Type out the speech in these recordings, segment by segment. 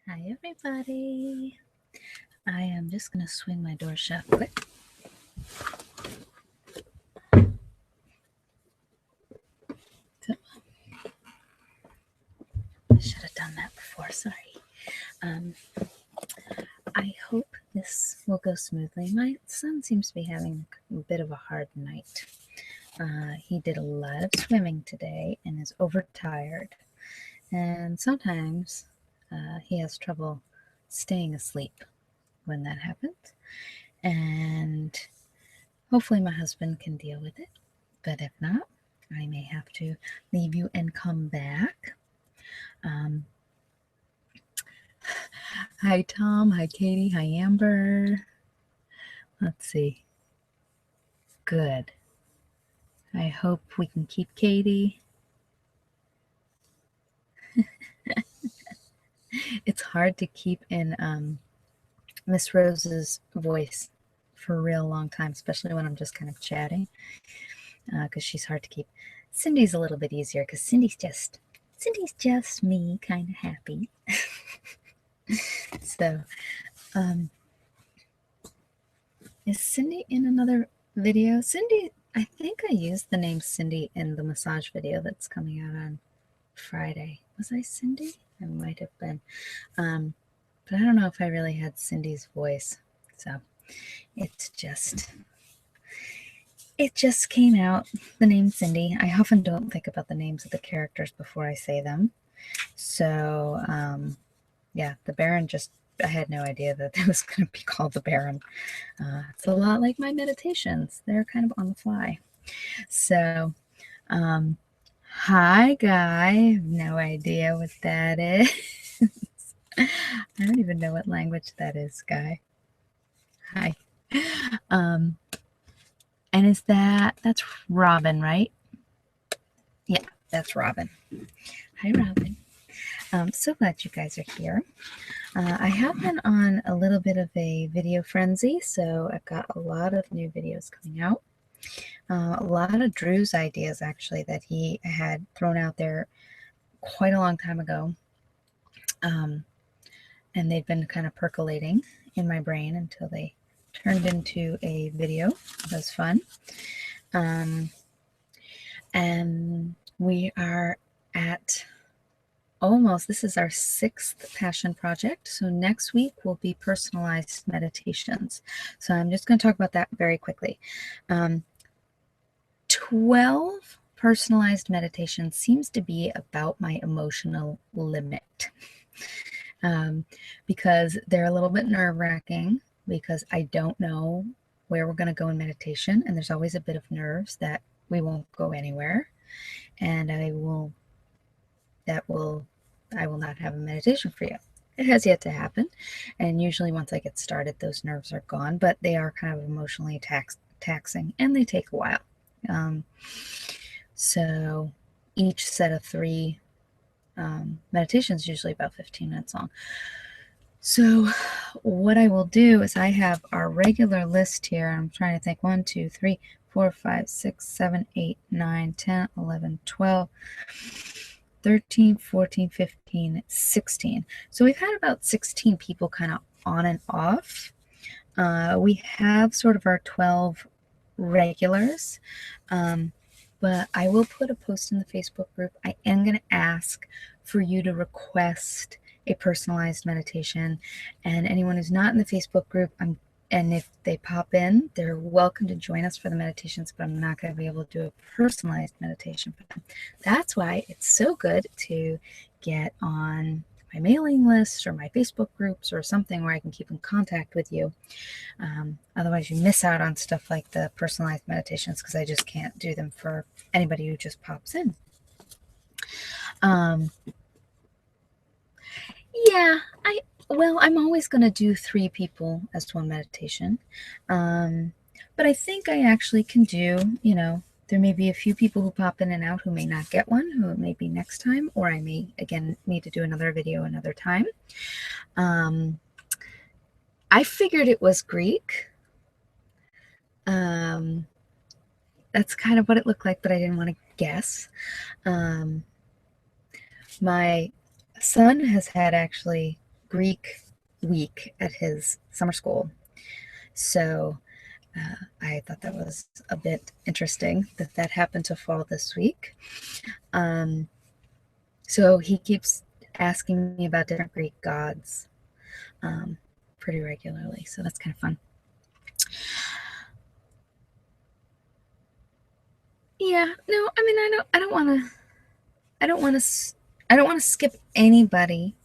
Hi everybody. I am just going to swing my door shut quick. So, I should have done that before, sorry. I hope this will go smoothly. My son seems to be having a bit of a hard night. He did a lot of swimming today and is overtired. And sometimes he has trouble staying asleep when that happens. And hopefully my husband can deal with it. But if not, I may have to leave you and come back. Hi, Tom. Hi, Katie. Hi, Amber. Let's see. Good. I hope we can keep Katie. It's hard to keep in Miss Rose's voice for a real long time, especially when I'm just kind of chatting, because she's hard to keep. Cindy's a little bit easier because Cindy's just me, kind of happy. So, is Cindy in another video? Cindy, I think I used the name Cindy in the massage video that's coming out on Friday. Was I Cindy? I might have been. But I don't know if I really had Cindy's voice. So it just came out, the name Cindy. I often don't think about the names of the characters before I say them. So, yeah, the Baron I had no idea that it was going to be called the Baron. It's a lot like my meditations. They're kind of on the fly. So, hi, Guy. I have no idea what that is. I don't even know what language that is, Guy. Hi. And that's Robin, right? Yeah, that's Robin. Hi, Robin. So glad you guys are here. I have been on a little bit of a video frenzy, so I've got a lot of new videos coming out. A lot of Drew's ideas, actually, that he had thrown out there quite a long time ago. And they've been kind of percolating in my brain until they turned into a video. It was fun. And we are at this is our 6th passion project. So next week will be personalized meditations. So I'm just going to talk about that very quickly. 12 personalized meditations seems to be about my emotional limit. Because they're a little bit nerve-wracking, because I don't know where we're going to go in meditation, and there's always a bit of nerves that we won't go anywhere, and I will not have a meditation for you. It has yet to happen, and usually once I get started, those nerves are gone, but they are kind of emotionally taxing, and they take a while. So each set of 3 meditations is usually about 15 minutes long. So what I will do is I have our regular list here. I'm trying to think. 1, 2, 3, 4, 5, 6, 7, 8, 9, 10, 11, 12, 13, 14, 15, 16. So we've had about 16 people kind of on and off. We have sort of our 12 regulars. But I will put a post in the Facebook group. I am going to ask for you to request a personalized meditation, and anyone who's not in the Facebook group, and if they pop in, they're welcome to join us for the meditations, but I'm not going to be able to do a personalized meditation for them. That's why it's so good to get on my mailing list or my Facebook groups or something where I can keep in contact with you. Otherwise you miss out on stuff like the personalized meditations, because I just can't do them for anybody who just pops in. Yeah, I'm always going to do 3 people as one meditation. But I think I actually can do, there may be a few people who pop in and out who may not get one, who it may be next time, or I may, again, need to do another video another time. I figured it was Greek. That's kind of what it looked like, but I didn't want to guess. My son has had actually Greek week at his summer school. So I thought that was a bit interesting that happened to fall this week. So he keeps asking me about different Greek gods pretty regularly. So that's kind of fun. Yeah, no, I mean, I don't want to skip anybody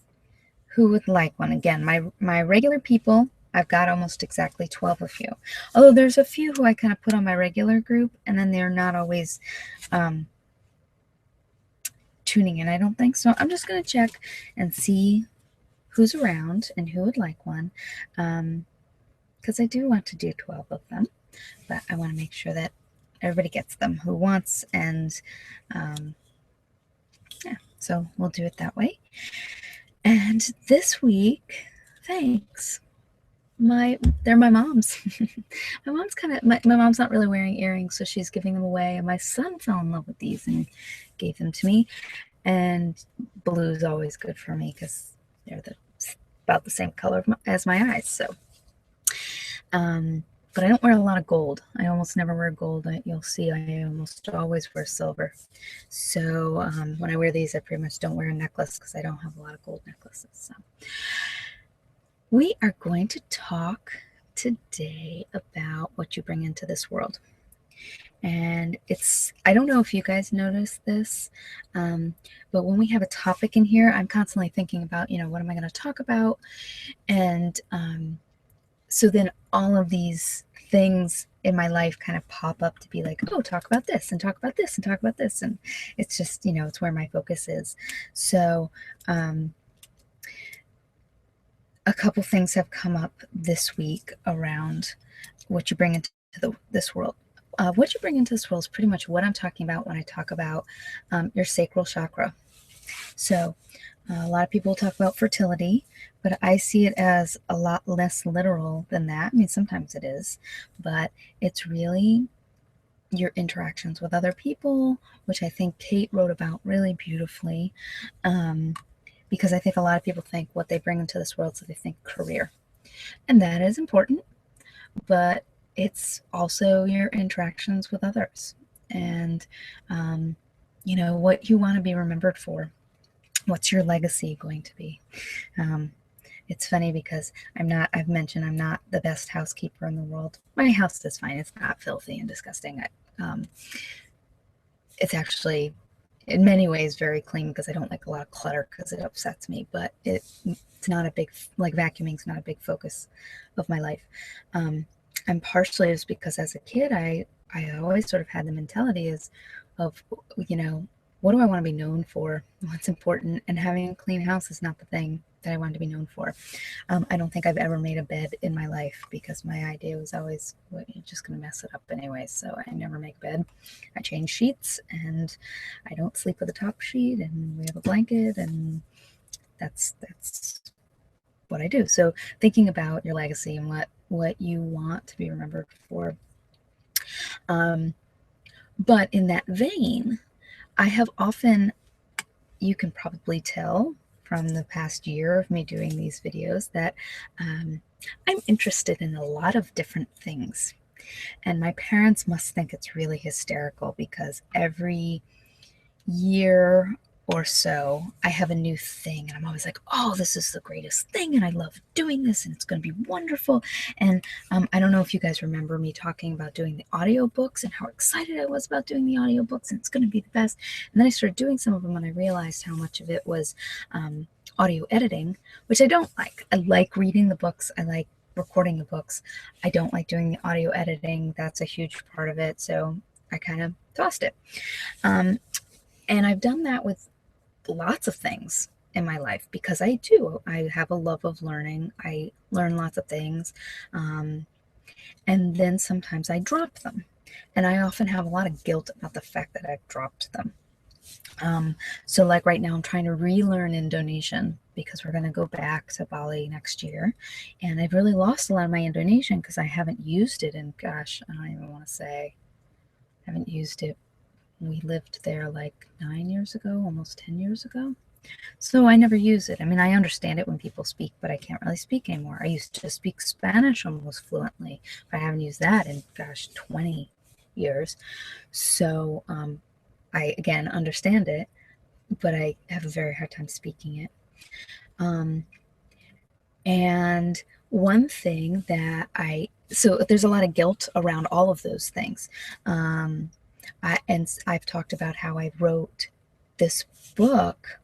who would like one. Again, my regular people, I've got almost exactly 12 of you. Although there's a few who I kind of put on my regular group, and then they're not always tuning in, I don't think. So I'm just going to check and see who's around and who would like one. Because I do want to do 12 of them, but I want to make sure that everybody gets them who wants, and yeah, so we'll do it that way. And this week, thanks. They're my mom's. my mom's not really wearing earrings, so she's giving them away. And my son fell in love with these and gave them to me. And blue is always good for me because they're about the same color as my eyes. So, but I don't wear a lot of gold. I almost never wear gold. You'll see I almost always wear silver. So when I wear these, I pretty much don't wear a necklace because I don't have a lot of gold necklaces. So we are going to talk today about what you bring into this world. And I don't know if you guys notice this, but when we have a topic in here, I'm constantly thinking about, what am I going to talk about? And so then all of these things in my life kind of pop up to be like, oh, talk about this and talk about this and talk about this. And it's just, it's where my focus is. So a couple things have come up this week around what you bring into this world. What you bring into this world is pretty much what I'm talking about when I talk about your sacral chakra. So a lot of people talk about fertility, but I see it as a lot less literal than that. I mean, sometimes it is, but it's really your interactions with other people, which I think Kate wrote about really beautifully, because I think a lot of people think what they bring into this world, so they think career. And that is important, but it's also your interactions with others and, what you want to be remembered for. What's your legacy going to be? It's funny because I've mentioned I'm not the best housekeeper in the world. My house is fine. It's not filthy and disgusting. It's actually, in many ways, very clean because I don't like a lot of clutter because it upsets me. But it's not a big, like vacuuming's not a big focus of my life. And partially it's because as a kid, I always sort of had the mentality of, what do I want to be known for? What's important? And having a clean house is not the thing that I wanted to be known for. I don't think I've ever made a bed in my life because my idea was always, well, you're just going to mess it up anyway. So I never make bed. I change sheets and I don't sleep with a top sheet, and we have a blanket, and that's what I do. So thinking about your legacy and what you want to be remembered for. But in that vein, I have often, you can probably tell from the past year of me doing these videos that I'm interested in a lot of different things. And my parents must think it's really hysterical because every year or so I have a new thing and I'm always like, oh, this is the greatest thing and I love doing this and it's going to be wonderful. And I don't know if you guys remember me talking about doing the audiobooks and how excited I was about doing the audiobooks and it's going to be the best. And then I started doing some of them and I realized how much of it was audio editing, which I don't like. I like reading the books. I like recording the books. I don't like doing the audio editing. That's a huge part of it. So I kind of tossed it. And I've done that with lots of things in my life because I have a love of learning. I learn lots of things. And then sometimes I drop them. And I often have a lot of guilt about the fact that I've dropped them. So like right now I'm trying to relearn Indonesian because we're going to go back to Bali next year. And I've really lost a lot of my Indonesian because I haven't used it in, gosh, I don't even want to say, I haven't used it. We lived there like 9 years ago, almost 10 years ago. So I never use it. I mean, I understand it when people speak, but I can't really speak anymore. I used to speak Spanish almost fluently, but I haven't used that in, gosh, 20 years. So I, again, understand it, but I have a very hard time speaking it. And one thing that so there's a lot of guilt around all of those things. And I've talked about how I wrote this book.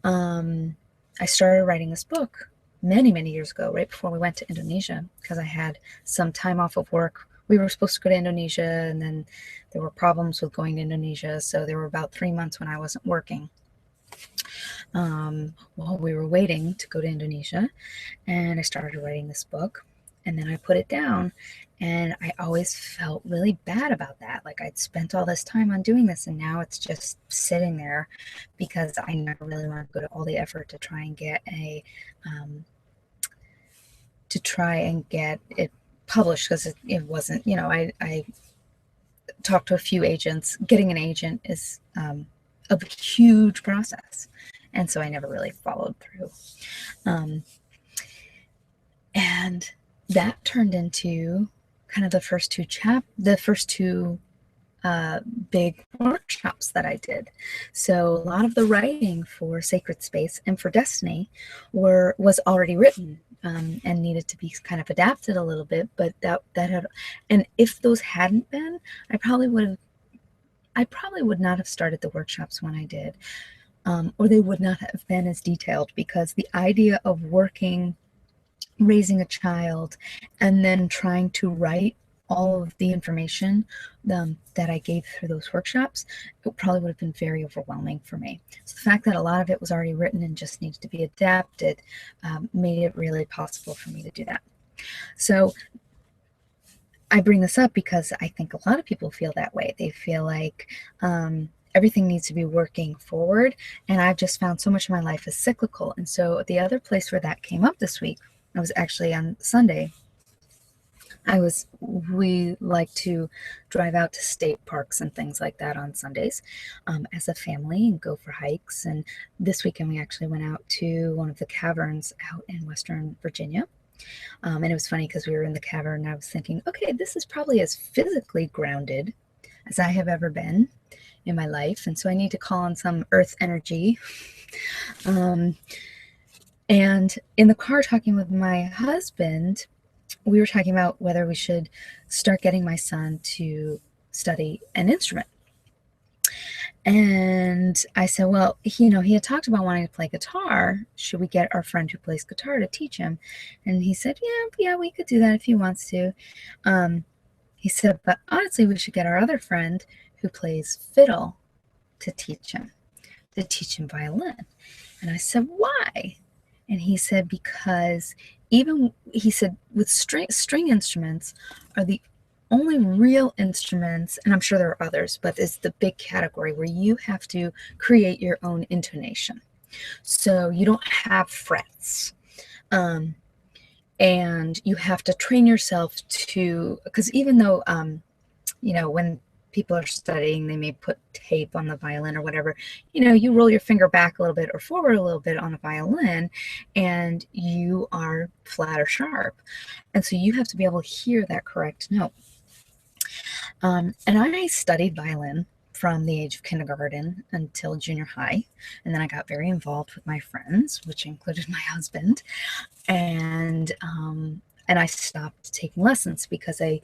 I started writing this book many, many years ago, right before we went to Indonesia, because I had some time off of work. We were supposed to go to Indonesia, and then there were problems with going to Indonesia. So there were about 3 months when I wasn't working while we were waiting to go to Indonesia. And I started writing this book, and then I put it down, and I always felt really bad about that. Like I'd spent all this time on doing this, and now it's just sitting there because I never really want to go to all the effort to try and get it published, because it wasn't, I talked to a few agents. Getting an agent is a huge process, and so I never really followed through. And that turned into kind of the first two big workshops that I did. So a lot of the writing for Sacred Space and for Destiny was already written and needed to be kind of adapted a little bit. But that had, and if those hadn't been, I probably would not have started the workshops when I did, or they would not have been as detailed, because the idea of raising a child and then trying to write all of the information that I gave through those workshops, it probably would have been very overwhelming for me. So the fact that a lot of it was already written and just needed to be adapted made it really possible for me to do that. So I bring this up because I think a lot of people feel that way. They feel like everything needs to be working forward, and I've just found so much of my life is cyclical. And so the other place where that came up this week, I was actually on Sunday. We like to drive out to state parks and things like that on Sundays as a family and go for hikes. And this weekend we actually went out to one of the caverns out in Western Virginia. And it was funny because we were in the cavern and I was thinking, okay, this is probably as physically grounded as I have ever been in my life. And so I need to call on some earth energy. And in the car talking with my husband, we were talking about whether we should start getting my son to study an instrument. And I said, well, he had talked about wanting to play guitar. Should we get our friend who plays guitar to teach him? And he said, yeah, we could do that if he wants to. He said, but honestly, we should get our other friend who plays fiddle to teach him violin. And I said, why? And he said, because he said, with string instruments are the only real instruments, and I'm sure there are others, but it's the big category where you have to create your own intonation. So you don't have frets. And you have to train yourself to, because even though, when people are studying, they may put tape on the violin or whatever, you roll your finger back a little bit or forward a little bit on a violin and you are flat or sharp. And so you have to be able to hear that correct note. And I studied violin from the age of kindergarten until junior high. And then I got very involved with my friends, which included my husband. And I stopped taking lessons because I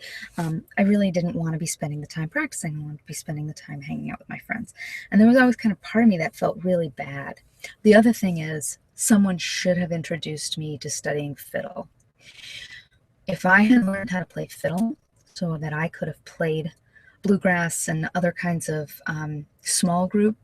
really didn't want to be spending the time practicing. I wanted to be spending the time hanging out with my friends. And there was always kind of part of me that felt really bad. The other thing is, someone should have introduced me to studying fiddle. If I had learned how to play fiddle so that I could have played bluegrass and other kinds of small group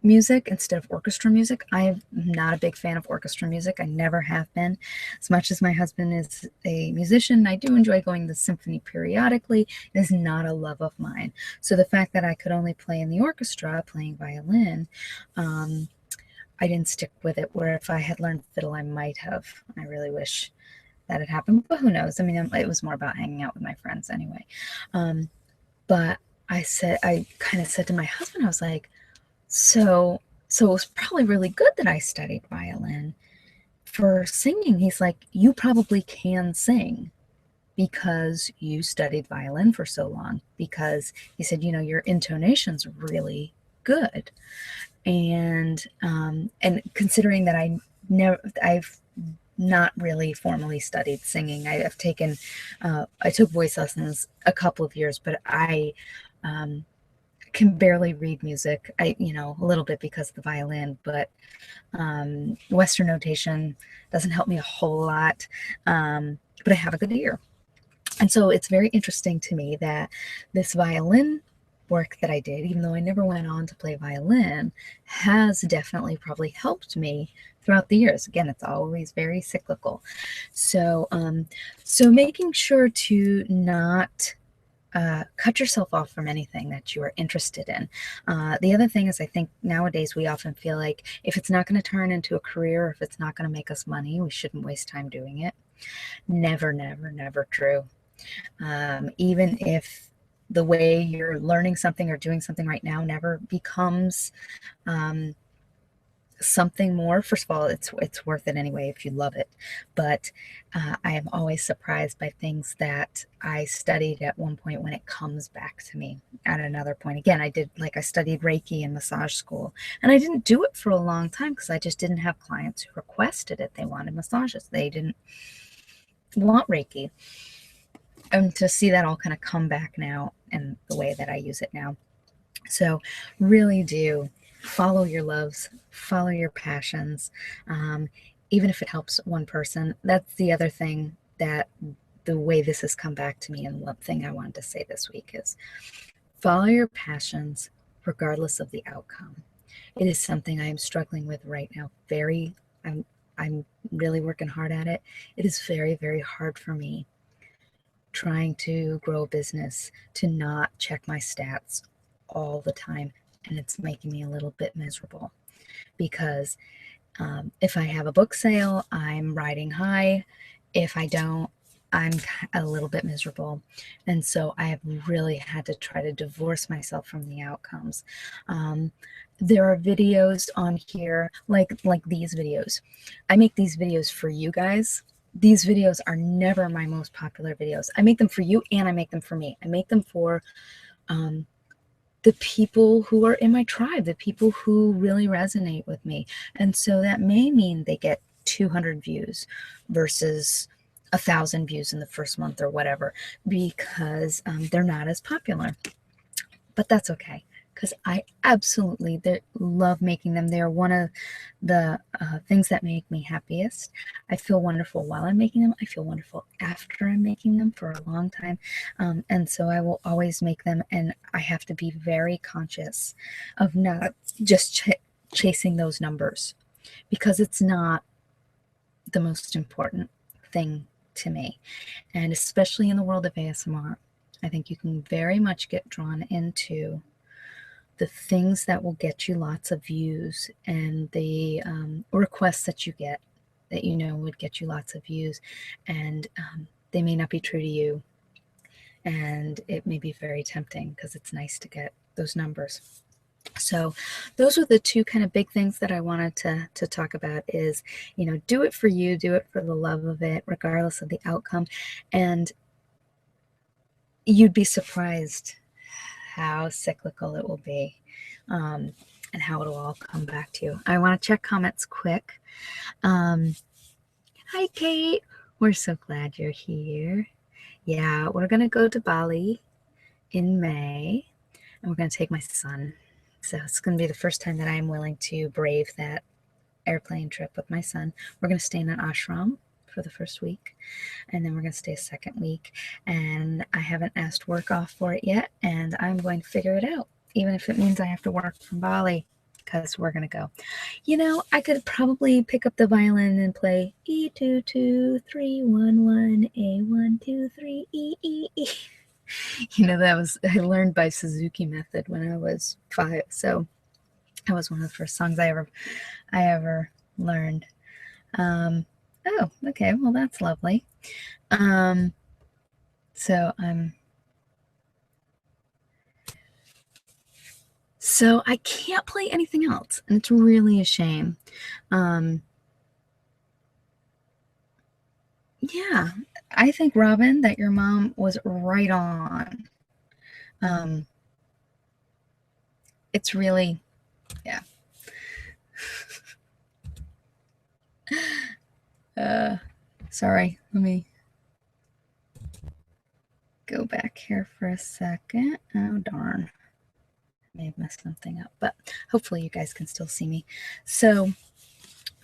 music instead of orchestra music. I'm not a big fan of orchestra music. I never have been. As much as my husband is a musician, I do enjoy going to the symphony periodically. It is not a love of mine. So the fact that I could only play in the orchestra, playing violin, I didn't stick with it, where if I had learned fiddle, I might have. I really wish that had happened, but who knows? I mean, it was more about hanging out with my friends anyway. But I kind of said to my husband, I was like, so So it was probably really good that I studied violin. For singing, he's like, you probably can sing because you studied violin for so long. Because he said, you know, your intonation's really good. And considering that I've not really formally studied singing. I took voice lessons a couple of years, but I can barely read music. A little bit because of the violin, but Western notation doesn't help me a whole lot. But I have a good ear. And so it's very interesting to me that this violin work that I did, even though I never went on to play violin, has definitely probably helped me throughout the years. Again, it's always very cyclical. So, so making sure to not cut yourself off from anything that you are interested in. The other thing is, I think nowadays we often feel like if it's not going to turn into a career, or if it's not going to make us money, we shouldn't waste time doing it. Never, never, never true. Even if the way you're learning something or doing something right now never becomes something more, first of all, it's worth it anyway if you love it. But I am always surprised by things that I studied at one point when it comes back to me at another point. Again, I studied Reiki in massage school, and I didn't do it for a long time because I just didn't have clients who requested it. They wanted massages. They didn't want Reiki. And to see that all kind of come back now and the way that I use it now. So really do follow your loves, follow your passions, even if it helps one person. That's the other thing, that the way this has come back to me, and one thing I wanted to say this week is follow your passions regardless of the outcome. It is something I am struggling with right now. I'm really working hard at it. It is very, very hard for me trying to grow a business to not check my stats all the time, and it's making me a little bit miserable because if I have a book sale, I'm riding high. If I don't, I'm a little bit miserable. And so I have really had to try to divorce myself from the outcomes. There are videos on here like these videos. I make these videos for you guys. These videos are never my most popular videos. I make them for you, and I make them for me. I make them for the people who are in my tribe, the people who really resonate with me. And so that may mean they get 200 views versus 1,000 views in the first month or whatever, because they're not as popular. But that's okay, because I absolutely love making them. They're one of the things that make me happiest. I feel wonderful while I'm making them. I feel wonderful after I'm making them for a long time. And so I will always make them, and I have to be very conscious of not just chasing those numbers, because it's not the most important thing to me. And especially in the world of ASMR, I think you can very much get drawn into the things that will get you lots of views, and the requests that you get that you know would get you lots of views, and they may not be true to you, and it may be very tempting because it's nice to get those numbers. So those are the two kind of big things that I wanted to talk about is, do it for you, do it for the love of it, regardless of the outcome. And you'd be surprised how cyclical it will be, and how it'll all come back to you. I want to check comments quick. Hi, Kate. We're so glad you're here. Yeah, we're going to go to Bali in May, and we're going to take my son. So it's going to be the first time that I'm willing to brave that airplane trip with my son. We're going to stay in an ashram for the first week, and then we're going to stay a second week, and I haven't asked work off for it yet, and I'm going to figure it out, even if it means I have to work from Bali, because we're going to go. I could probably pick up the violin and play E22311 A123 E. I learned by Suzuki Method when I was 5, so that was one of the first songs I ever learned. Oh, okay. Well, that's lovely. So I can't play anything else, and it's really a shame. Yeah, I think, Robin, that your mom was right on. It's really, yeah. Sorry, let me go back here for a second. Oh, darn. I may have messed something up, but hopefully you guys can still see me. So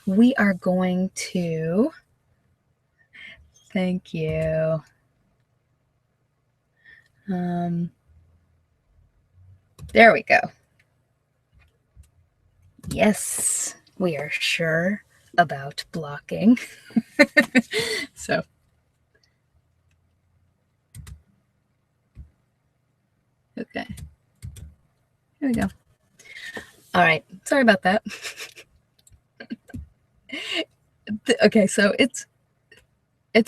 we are going to, thank you. There we go. Yes, we are sure about blocking. So, okay. Here we go. All right. Sorry about that. Okay, so it's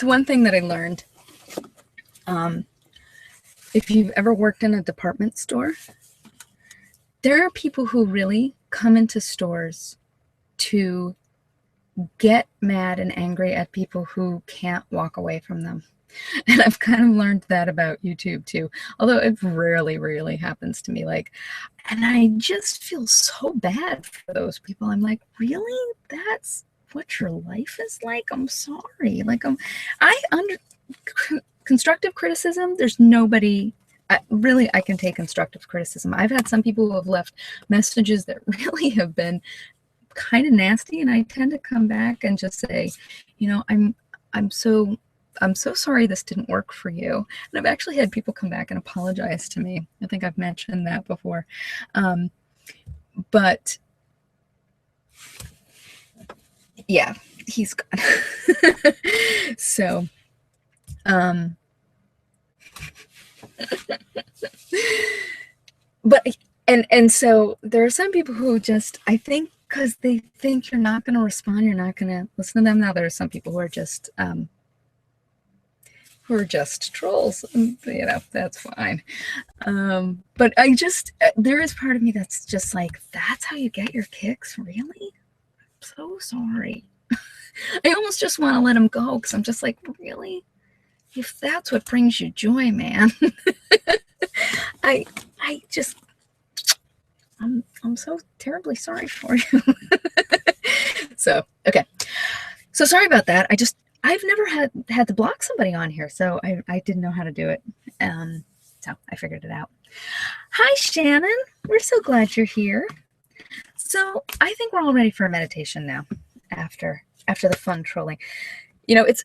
one thing that I learned. If you've ever worked in a department store, there are people who really come into stores to get mad and angry at people who can't walk away from them. And I've kind of learned that about YouTube too, although it rarely happens to me. Like, and I just feel so bad for those people. I'm like, really? That's what your life is like? I'm sorry. Like, constructive criticism, there's nobody, I can take constructive criticism. I've had some people who have left messages that really have been kind of nasty, and I tend to come back and just say, you know, I'm so sorry this didn't work for you. And I've actually had people come back and apologize to me. I think I've mentioned that before. But yeah, he's gone. So, but, and so there are some people who just, I think, because they think you're not going to respond, you're not going to listen to them. Now there are some people who are just trolls, and, you know, that's fine. But I just, there is part of me that's just like, that's how you get your kicks? Really? I'm so sorry. I almost just want to let him go, because I'm just like, really? If that's what brings you joy, man. I just, I'm so terribly sorry for you. So, okay. So sorry about that. I've never had to block somebody on here, so I didn't know how to do it. So I figured it out. Hi, Shannon. We're so glad you're here. So I think we're all ready for a meditation now, after the fun trolling. You know, it's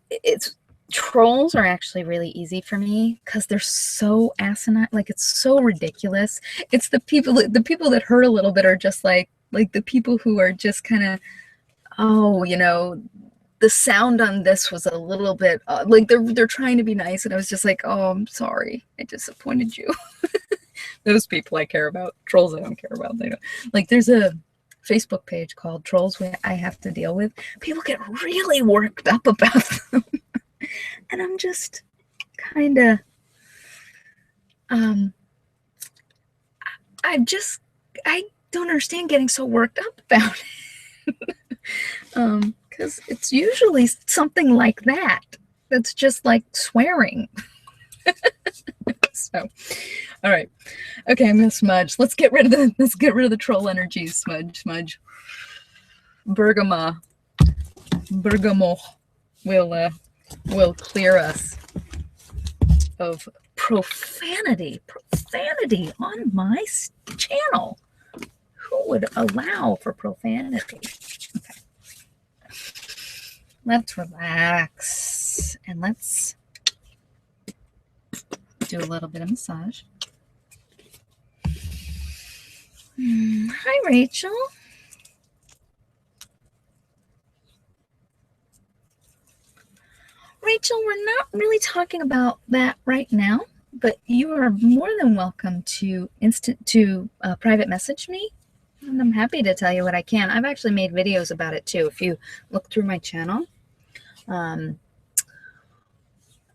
trolls are actually really easy for me because they're so asinine. Like, it's so ridiculous. It's the people that hurt a little bit are just like the people who are just kind of, oh, you know, the sound on this was a little bit like they're trying to be nice, and I was just like, oh, I'm sorry, I disappointed you. Those people I care about. Trolls I don't care about. They don't. Like, there's a Facebook page called Trolls I Have to Deal With. People get really worked up about them. And I'm just kind of, I don't understand getting so worked up about it. Because it's usually something like that. That's just like swearing. So, all right. Okay, I'm gonna smudge. Let's get rid of the troll energies. Smudge. Bergamo will clear us of profanity on my channel. Who would allow for profanity? Okay. Let's relax and let's do a little bit of massage. Hi, Rachel. Rachel, we're not really talking about that right now, but you are more than welcome to private message me, and I'm happy to tell you what I can. I've actually made videos about it too. If you look through my channel, I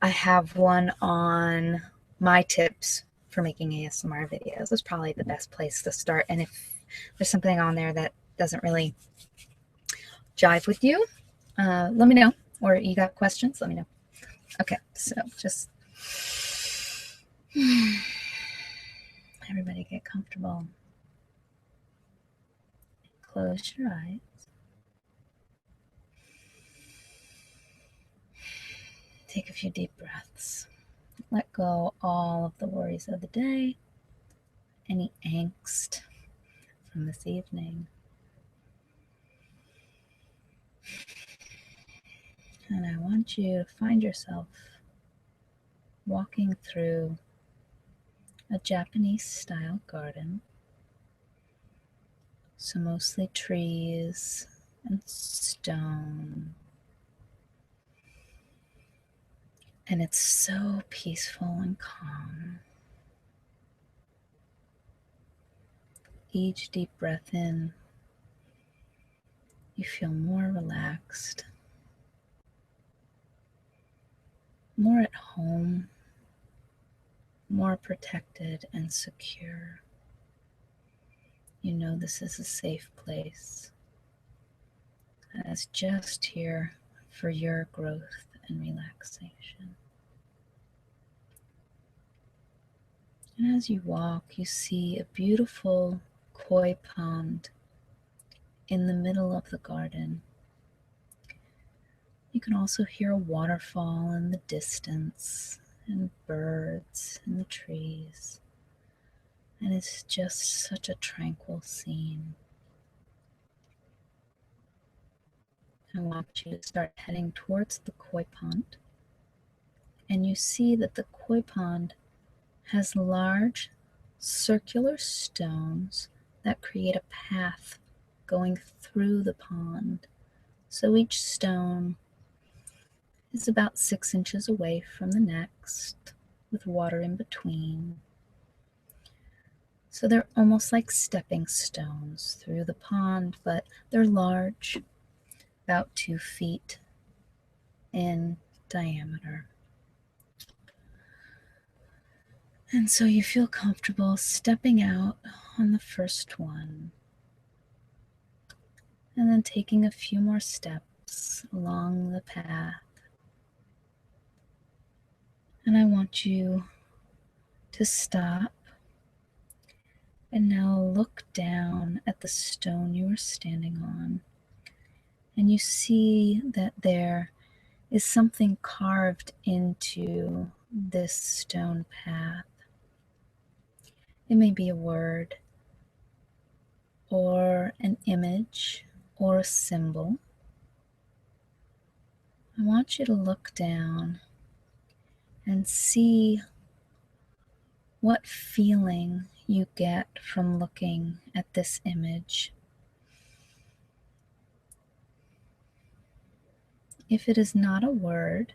have one on my tips for making ASMR videos is probably the best place to start. And if there's something on there that doesn't really jive with you, let me know. Or you got questions, let me know. Okay, so just everybody get comfortable. Close your eyes. Take a few deep breaths. Let go all of the worries of the day, any angst from this evening. And I want you to find yourself walking through a Japanese style garden. So mostly trees and stone. And it's so peaceful and calm. Each deep breath in, you feel more relaxed, more at home, more protected and secure. You know this is a safe place that is just here for your growth and relaxation. And as you walk, you see a beautiful koi pond in the middle of the garden. You can also hear a waterfall in the distance and birds in the trees. And it's just such a tranquil scene. I want you to start heading towards the koi pond. And you see that the koi pond has large circular stones that create a path going through the pond. So each stone is about 6 inches away from the next, with water in between. So they're almost like stepping stones through the pond, but they're large, about 2 feet in diameter. And so you feel comfortable stepping out on the first one, and then taking a few more steps along the path. And I want you to stop and now look down at the stone you are standing on. And you see that there is something carved into this stone path. It may be a word, or an image, or a symbol. I want you to look down and see what feeling you get from looking at this image. If it is not a word,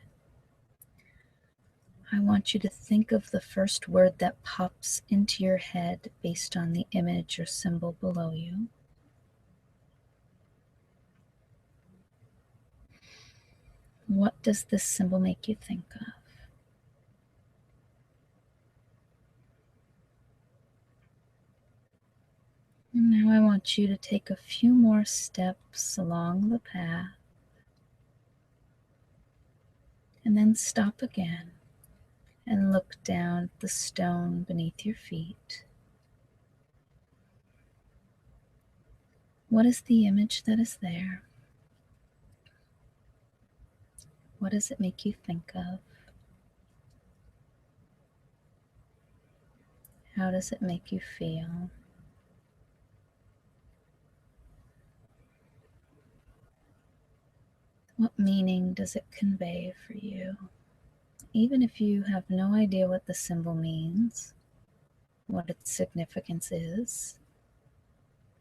I want you to think of the first word that pops into your head based on the image or symbol below you. What does this symbol make you think of? And now I want you to take a few more steps along the path and then stop again and look down at the stone beneath your feet. What is the image that is there? What does it make you think of? How does it make you feel? What meaning does it convey for you? Even if you have no idea what the symbol means, what its significance is,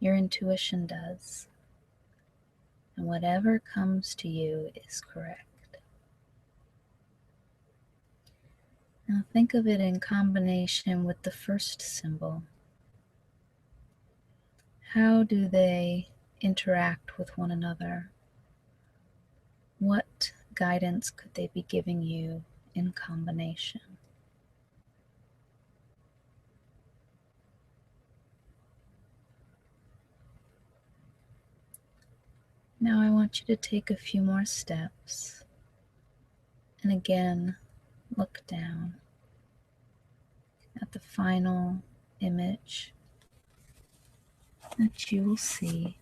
your intuition does. And whatever comes to you is correct. Now think of it in combination with the first symbol. How do they interact with one another? What guidance could they be giving you in combination? Now I want you to take a few more steps and again look down at the final image that you will see.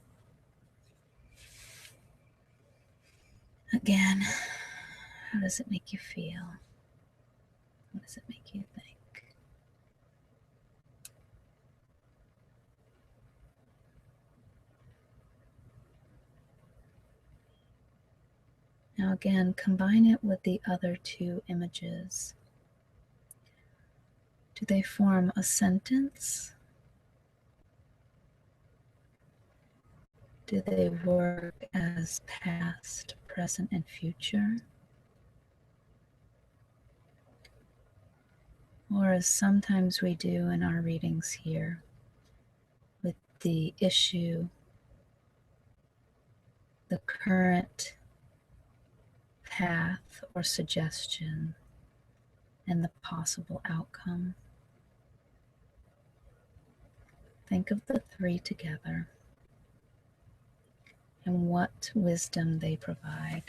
Again, how does it make you feel? What does it make you think? Now again, combine it with the other two images. Do they form a sentence? Do they work as past, present, and future? Or as sometimes we do in our readings here, with the issue, the current path or suggestion, and the possible outcome. Think of the three together and what wisdom they provide.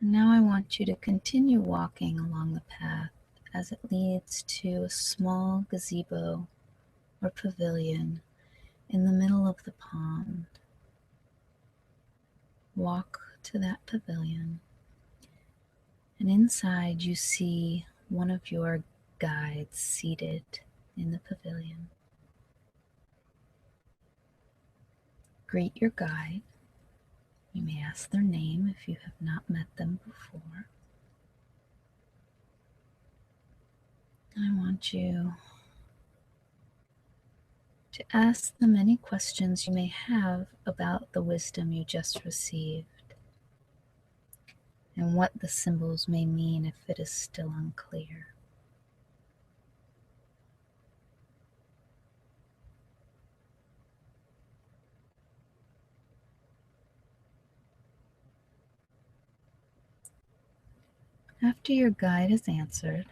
And now I want you to continue walking along the path as it leads to a small gazebo or pavilion in the middle of the pond. Walk to that pavilion, and inside you see one of your guides seated in the pavilion. Greet your guide. You may ask their name if you have not met them before. I want you to ask them any questions you may have about the wisdom you just received and what the symbols may mean if it is still unclear. After your guide is answered,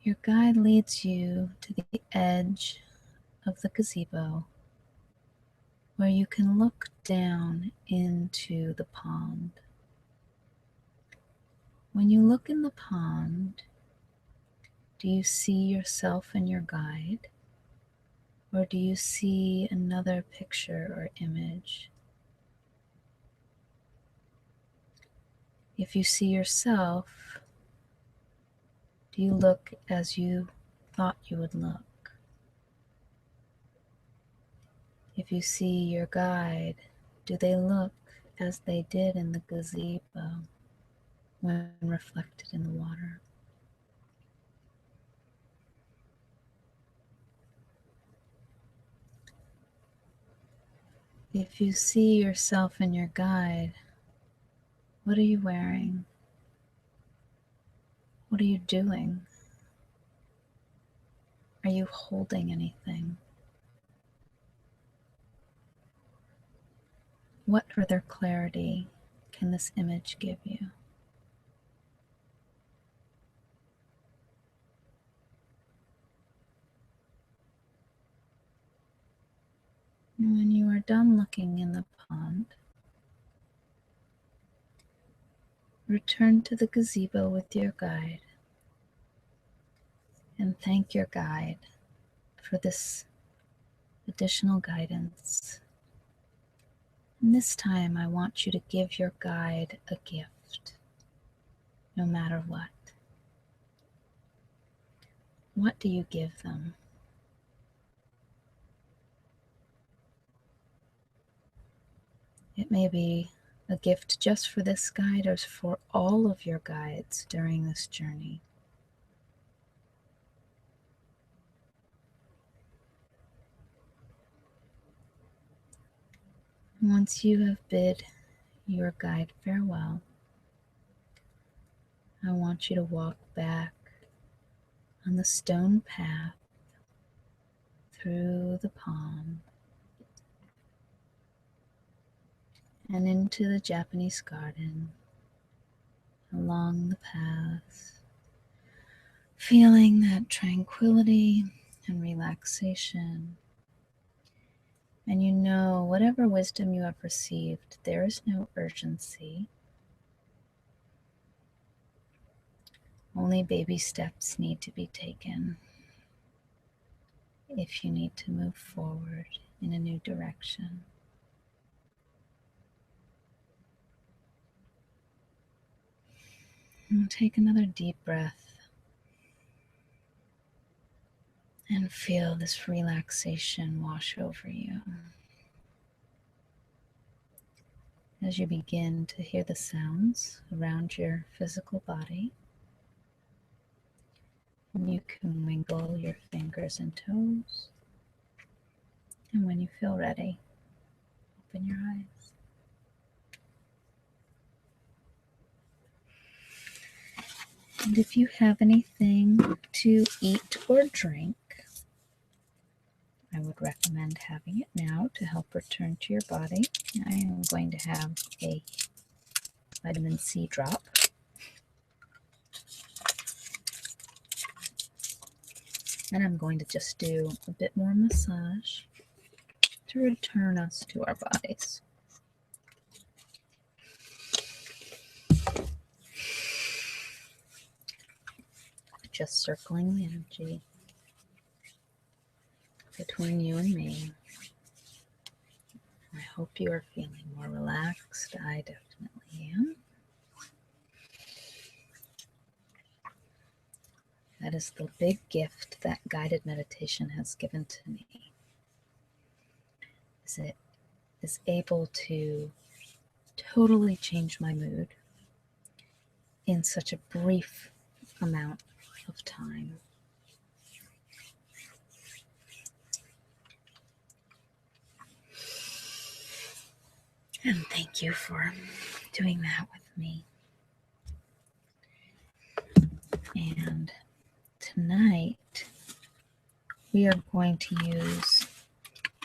your guide leads you to the edge of the gazebo where you can look down into the pond. When you look in the pond, do you see yourself and your guide, or do you see another picture or image? If you see yourself, do you look as you thought you would look? If you see your guide, do they look as they did in the gazebo when reflected in the water? If you see yourself and your guide, what are you wearing? What are you doing? Are you holding anything? What further clarity can this image give you? And when you are done looking in the pond, return to the gazebo with your guide and thank your guide for this additional guidance. And this time I want you to give your guide a gift, no matter what. What do you give them? It may be a gift just for this guide or for all of your guides during this journey. Once you have bid your guide farewell, I want you to walk back on the stone path through the pond and into the Japanese garden along the path, feeling that tranquility and relaxation. And you know, whatever wisdom you have received, there is no urgency. Only baby steps need to be taken if you need to move forward in a new direction. And take another deep breath and feel this relaxation wash over you as you begin to hear the sounds around your physical body. And you can wiggle your fingers and toes. And when you feel ready, open your eyes. And if you have anything to eat or drink, I would recommend having it now to help return to your body. I am going to have a vitamin C drop. And I'm going to just do a bit more massage to return us to our bodies. Just circling the energy between you and me. I hope you are feeling more relaxed. I definitely am. That is the big gift that guided meditation has given to me. It is able to totally change my mood in such a brief amount of time. And thank you for doing that with me. And tonight we are going to use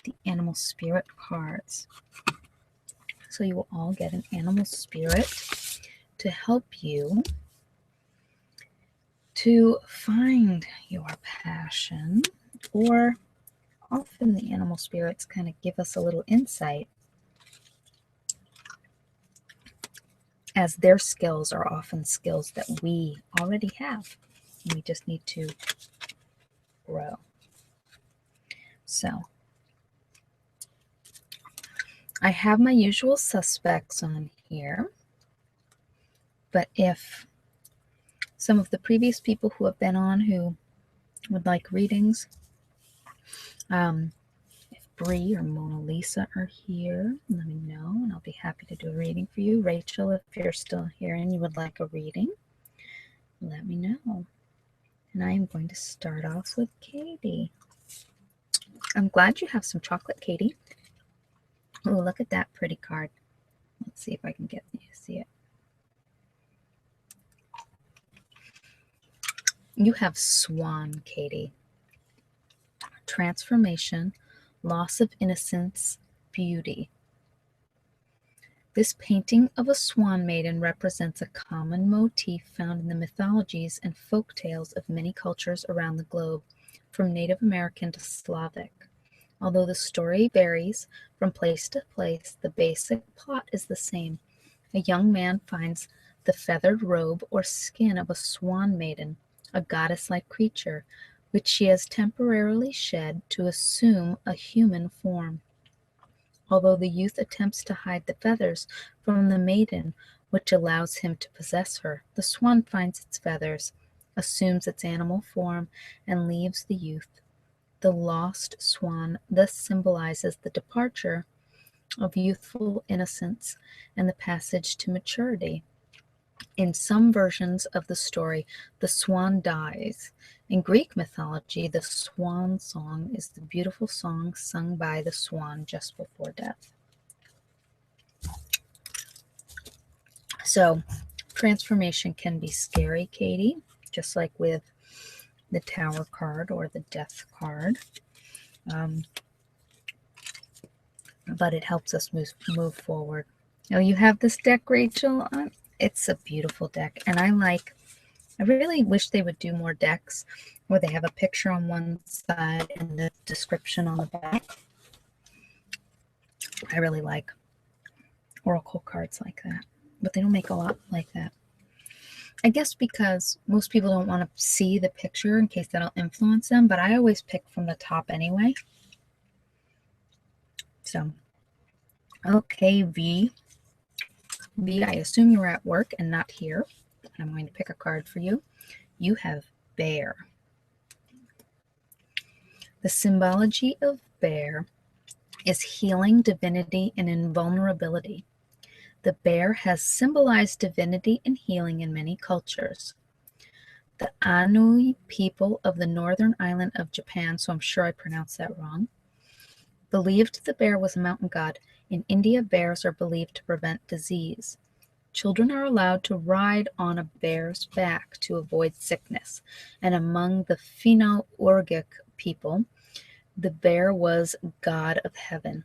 the animal spirit cards. So you will all get an animal spirit to help you to find your passion, or often the animal spirits kind of give us a little insight, as their skills are often skills that we already have. We just need to grow. So I have my usual suspects on here, but if some of the previous people who have been on who would like readings, if Bree or Mona Lisa are here, let me know and I'll be happy to do a reading for you. Rachel, if you're still here and you would like a reading, let me know. And I am going to start off with Katie. I'm glad you have some chocolate, Katie. Oh, look at that pretty card. Let's see if I can get you to see it. You have Swan, Katie. Transformation, loss of innocence, beauty. This painting of a swan maiden represents a common motif found in the mythologies and folk tales of many cultures around the globe, from Native American to Slavic. Although the story varies from place to place, the basic plot is the same. A young man finds the feathered robe or skin of a swan maiden, a goddess-like creature, which she has temporarily shed to assume a human form. Although the youth attempts to hide the feathers from the maiden, which allows him to possess her, the swan finds its feathers, assumes its animal form, and leaves the youth. The lost swan thus symbolizes the departure of youthful innocence and the passage to maturity. In some versions of the story, the swan dies. In Greek mythology, the swan song is the beautiful song sung by the swan just before death. So, transformation can be scary, Katie, just like with the Tower card or the Death card. But it helps us move forward. Now, you have this deck, Rachel. it's a beautiful deck, and I really wish they would do more decks where they have a picture on one side and the description on the back. I really like oracle cards like that, but they don't make a lot like that. I guess because most people don't want to see the picture in case that'll influence them, but I always pick from the top anyway. So, okay, V. V, I assume you're at work and not here. I'm going to pick a card for you. You have bear. The symbology of bear is healing, divinity, and invulnerability. The bear has symbolized divinity and healing in many cultures. The Ainu people of the northern island of Japan, so I'm sure I pronounced that wrong, believed the bear was a mountain god. In India, bears are believed to prevent disease. Children are allowed to ride on a bear's back to avoid sickness. And among the Finno-Ugric people, the bear was god of heaven.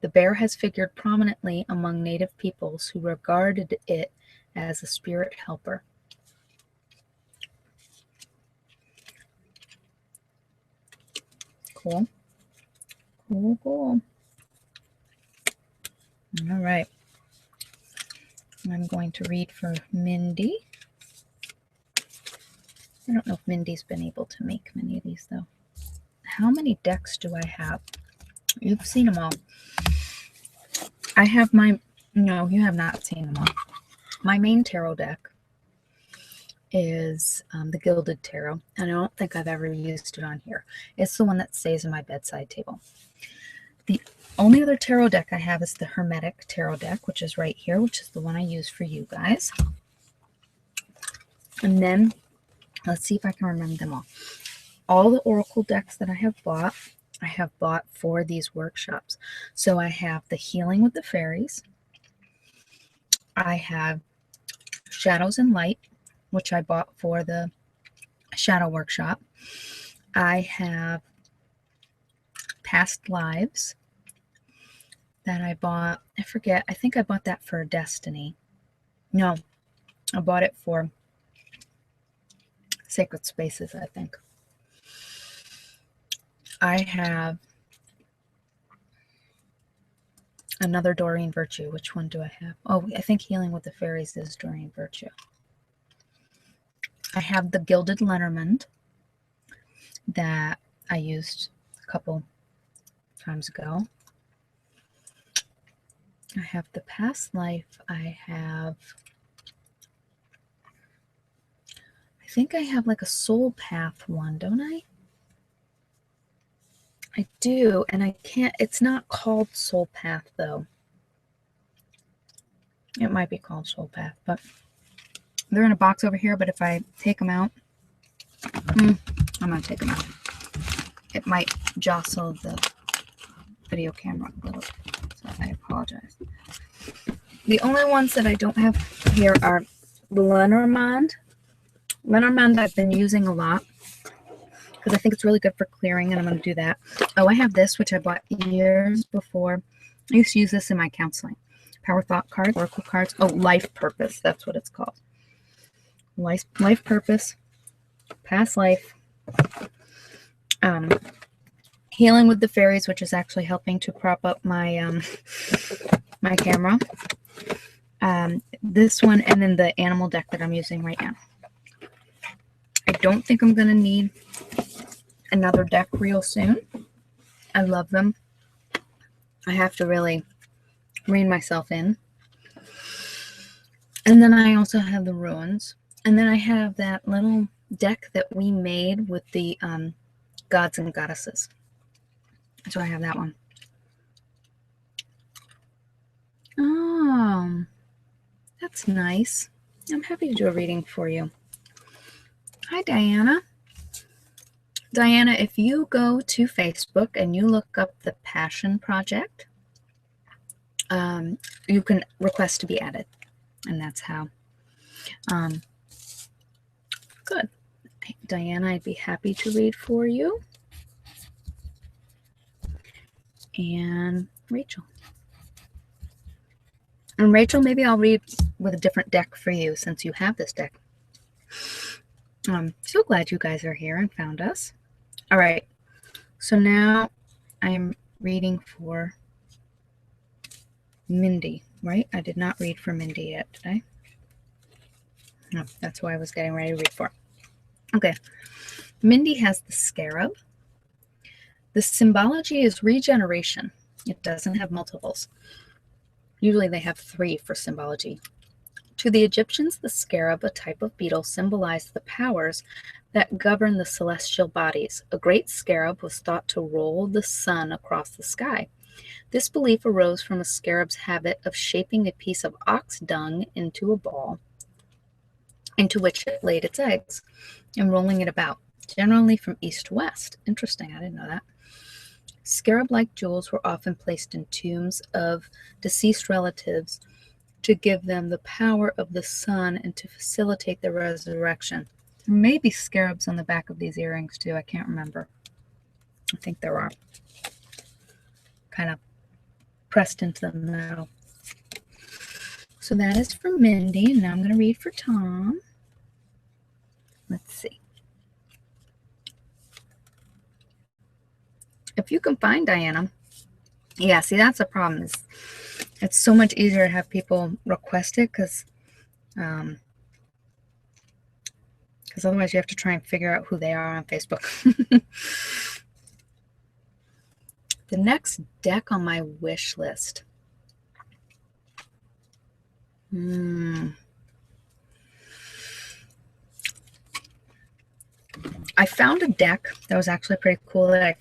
The bear has figured prominently among native peoples who regarded it as a spirit helper. Cool. Cool, cool. All right. I'm going to read for Mindy. I don't know if Mindy's been able to make many of these, though. How many decks do I have? You've seen them all. I have my... No, you have not seen them all. My main tarot deck is the Gilded Tarot, and I don't think I've ever used it on here. It's the one that stays on my bedside table. The only other tarot deck I have is the Hermetic Tarot deck, which is right here, which is the one I use for you guys. And then, let's see if I can remember them all. All the Oracle decks that I have bought for these workshops. So I have the Healing with the Fairies. I have Shadows and Light, which I bought for the Shadow Workshop. I have Past Lives that I bought. I forget. I think I bought that for Destiny. No, I bought it for Sacred Spaces, I think. I have another Doreen Virtue. Which one do I have? Oh, I think Healing with the Fairies is Doreen Virtue. I have the Gilded Lenormand that I used a couple times ago. I have the Past Life. I think I have like a Soul Path one, don't I? I do, and I can't, it's not called Soul Path though. It might be called Soul Path, but they're in a box over here, but if I take them out, I'm going to take them out. It might jostle the video camera a little, so I apologize. The only ones that I don't have here are the Lenormand. Lenormand I've been using a lot because I think it's really good for clearing, and I'm going to do that. Oh, I have this, which I bought years before. I used to use this in my counseling. Power Thought card, Oracle cards. Oh, Life Purpose. That's what it's called. Life Purpose. Past Life. Healing with the Fairies, which is actually helping to prop up my my camera. This one, and then the animal deck that I'm using right now. I don't think I'm going to need another deck real soon. I love them. I have to really rein myself in. And then I also have the Ruins. And then I have that little deck that we made with the gods and goddesses. So I have that one. Oh, that's nice. I'm happy to do a reading for you. Hi, Diana. Diana, if you go to Facebook and you look up the Passion Project, you can request to be added. And that's how. Good. Diana, I'd be happy to read for you. And Rachel. And Rachel, maybe I'll read with a different deck for you since you have this deck. I'm so glad you guys are here and found us. All right, so now I'm reading for Mindy, right? I did not read for Mindy yet, did I? No, that's what I was getting ready to read for. Okay, Mindy has the scarab. The symbology is regeneration. It doesn't have multiples. Usually they have 3 for symbology. To the Egyptians, the scarab, a type of beetle, symbolized the powers that govern the celestial bodies. A great scarab was thought to roll the sun across the sky. This belief arose from a scarab's habit of shaping a piece of ox dung into a ball into which it laid its eggs and rolling it about, generally from east to west. Interesting, I didn't know that. Scarab-like jewels were often placed in tombs of deceased relatives to give them the power of the sun and to facilitate their resurrection. Maybe scarabs on the back of these earrings too, I can't remember. I think there are. Kind of pressed into the metal. So that is for Mindy, and now I'm going to read for Tom. Let's see. If you can find Diana. Yeah, see, that's a problem. It's so much easier to have people request it because otherwise you have to try and figure out who they are on Facebook. The next deck on my wish list. I found a deck that was actually pretty cool that I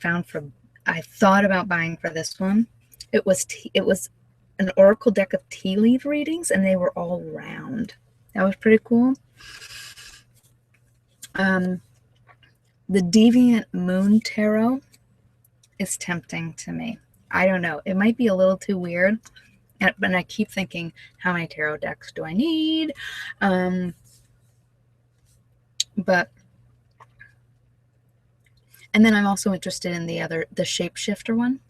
thought about buying for this one. It was an oracle deck of tea leaf readings, and they were all round. That was pretty cool. The Deviant Moon Tarot is tempting to me. I don't know. It might be a little too weird. But I keep thinking, how many tarot decks do I need? And then I'm also interested in the Shapeshifter one.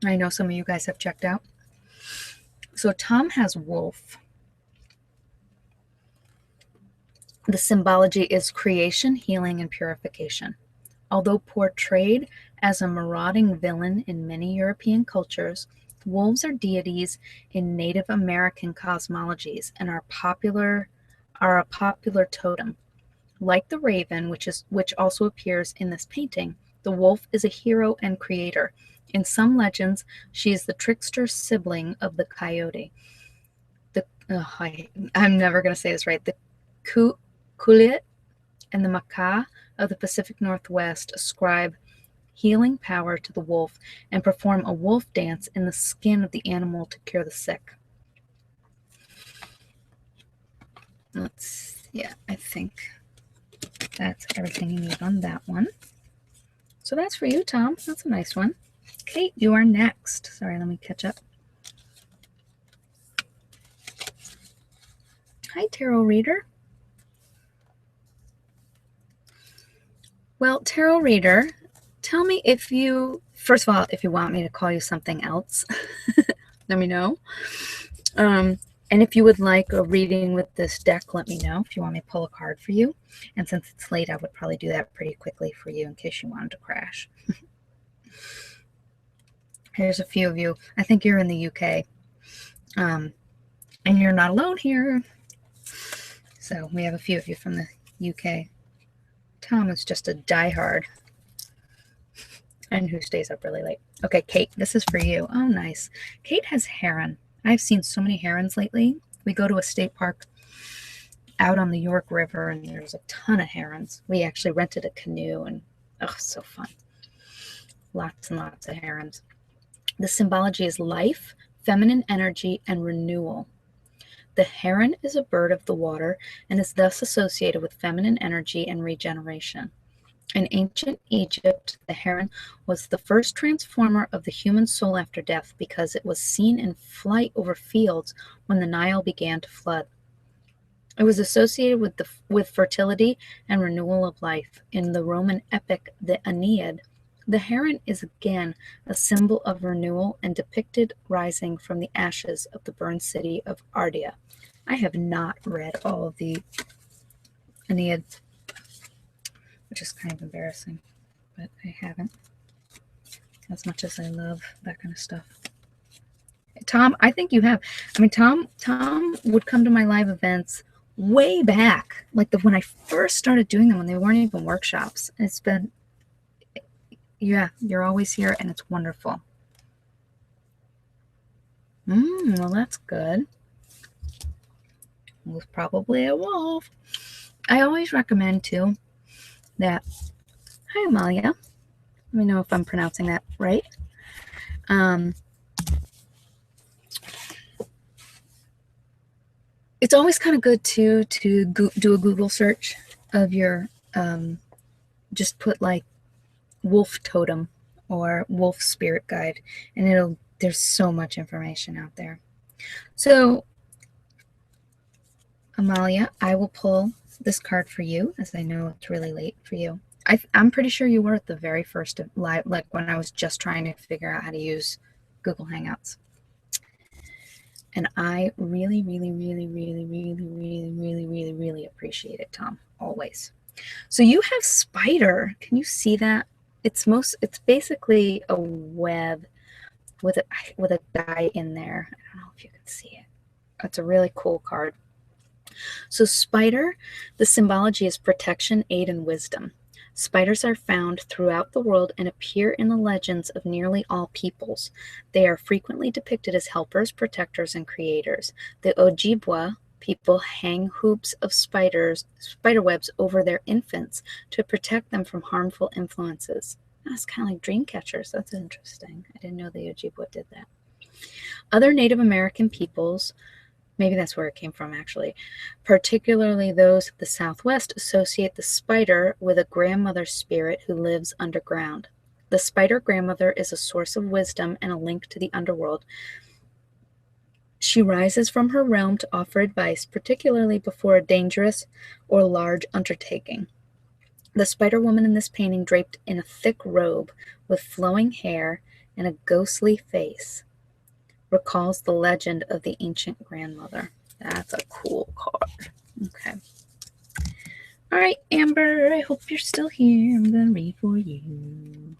I know some of you guys have checked out. So Tom has wolf. The symbology is creation, healing, and purification. Although portrayed as a marauding villain in many European cultures, wolves are deities in Native American cosmologies and are a popular totem. Like the raven, which also appears in this painting, the wolf is a hero and creator. In some legends, she is the trickster sibling of the coyote. I'm never going to say this right. The Kulit and the Macaw of the Pacific Northwest ascribe healing power to the wolf and perform a wolf dance in the skin of the animal to cure the sick. I think that's everything you need on that one. So that's for you, Tom. That's a nice one. Kate, you are next. Sorry, let me catch up. Hi, tarot reader. Well, tarot reader, tell me first of all, if you want me to call you something else, let me know. And if you would like a reading with this deck, let me know if you want me to pull a card for you. And since it's late, I would probably do that pretty quickly for you in case you wanted to crash. Here's a few of you. I think you're in the UK. And you're not alone here. So we have a few of you from the UK. Tom is just a diehard and who stays up really late. Okay, Kate, this is for you. Oh, nice. Kate has heron. I've seen so many herons lately. We go to a state park out on the York River, and there's a ton of herons. We actually rented a canoe, and so fun. Lots and lots of herons. The symbology is life, feminine energy, and renewal. The heron is a bird of the water and is thus associated with feminine energy and regeneration. In ancient Egypt, the heron was the first transformer of the human soul after death because it was seen in flight over fields when the Nile began to flood. It was associated with fertility and renewal of life. In the Roman epic, the Aeneid, The heron is again a symbol of renewal and depicted rising from the ashes of the burned city of Ardea. I have not read all of the Aeneid, which is kind of embarrassing, but I haven't, as much as I love that kind of stuff. Tom, I think you have. I mean, Tom would come to my live events way back, like when I first started doing them, when they weren't even workshops. It's been, yeah, you're always here, and it's wonderful. Well, that's good. It was probably a wolf. I always recommend, too, that, hi, Amalia. Let me know if I'm pronouncing that right. It's always kind of good, too, to do a Google search of your, just put, like, wolf totem or wolf spirit guide, and there's so much information out there. So, Amalia, I will pull this card for you, as I know it's really late for you. I'm pretty sure you were at the very first live, like when I was just trying to figure out how to use Google Hangouts. And I really, really, really, really, really, really, really, really, really appreciate it, Tom, always. So you have spider. Can you see that? It's basically a web with a guy in there. I don't know if you can see it. It's a really cool card. So spider, the symbology is protection, aid, and wisdom. Spiders are found throughout the world and appear in the legends of nearly all peoples. They are frequently depicted as helpers, protectors, and creators. The Ojibwa people hang hoops of spider webs over their infants to protect them from harmful influences. That's kind of like dream catchers. That's interesting. I didn't know the Ojibwa did that. Other Native American peoples, maybe that's where it came from actually, particularly those of the Southwest, associate the spider with a grandmother spirit who lives underground. The spider grandmother is a source of wisdom and a link to the underworld. She rises from her realm to offer advice, particularly before a dangerous or large undertaking. The spider woman in this painting, draped in a thick robe with flowing hair and a ghostly face, recalls the legend of the ancient grandmother. That's a cool card. Okay. All right, Amber, I hope you're still here. I'm going to read for you.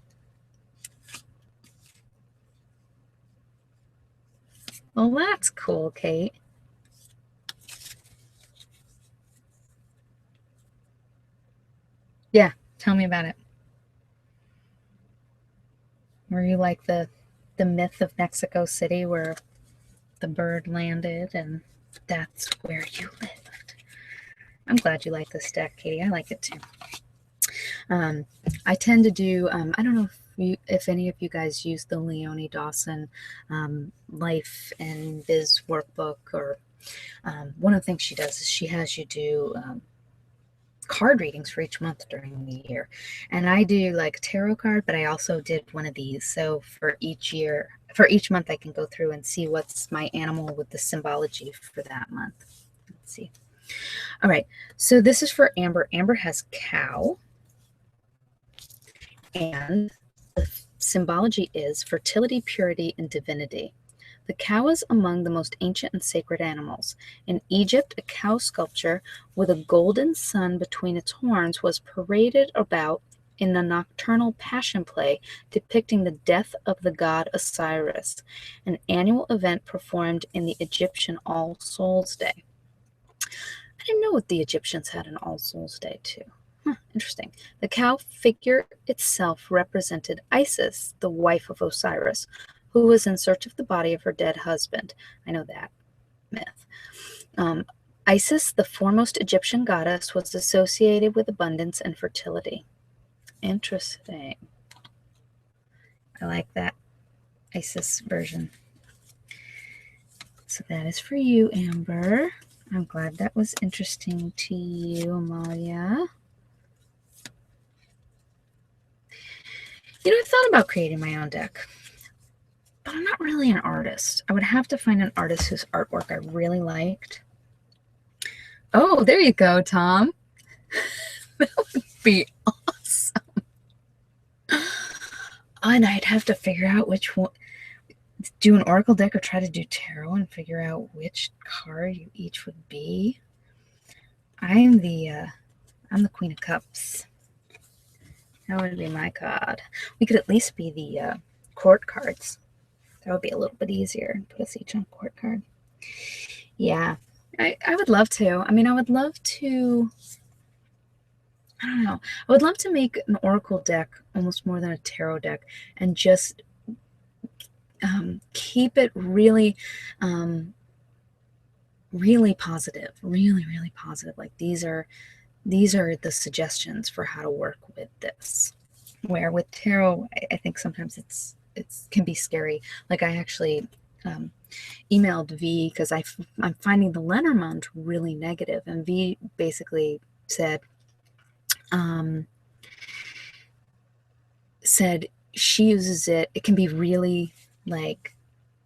Well, that's cool, Kate. Yeah, tell me about it. Were you like the myth of Mexico City where the bird landed and that's where you lived? I'm glad you like this deck, Katie. I like it too. I tend to do, I don't know if any of you guys use the Leonie Dawson Life and Biz workbook, or one of the things she does is she has you do card readings for each month during the year. And I do like a tarot card, but I also did one of these. So for each month, I can go through and see what's my animal with the symbology for that month. Let's see. All right. So this is for Amber. Amber has cow. And the symbology is fertility, purity, and divinity. The cow is among the most ancient and sacred animals. In Egypt, a cow sculpture with a golden sun between its horns was paraded about in the nocturnal passion play depicting the death of the god Osiris, an annual event performed in the Egyptian All Souls Day. I didn't know the Egyptians had an All Souls Day too. Interesting. The cow figure itself represented Isis, the wife of Osiris, who was in search of the body of her dead husband. I know that myth. Isis, the foremost Egyptian goddess, was associated with abundance and fertility. Interesting. I like that Isis version. So that is for you, Amber. I'm glad that was interesting to you, Amalia. You know, I've thought about creating my own deck, but I'm not really an artist. I would have to find an artist whose artwork I really liked. Oh, there you go, Tom. That would be awesome. And I'd have to figure out which one, do an oracle deck or try to do tarot and figure out which card you each would be. I'm the Queen of Cups. That would be my card. We could at least be the court cards. That would be a little bit easier. Put us each on a court card. Yeah, I would love to. I mean, I would love to, I don't know. I would love to make an oracle deck almost more than a tarot deck and just keep it really, really positive, really positive. Like these are the suggestions for how to work with this. Where with tarot, I think sometimes it can be scary. Like I actually emailed V because I'm finding the Lenormand really negative, and V basically said she uses it. It can be really like,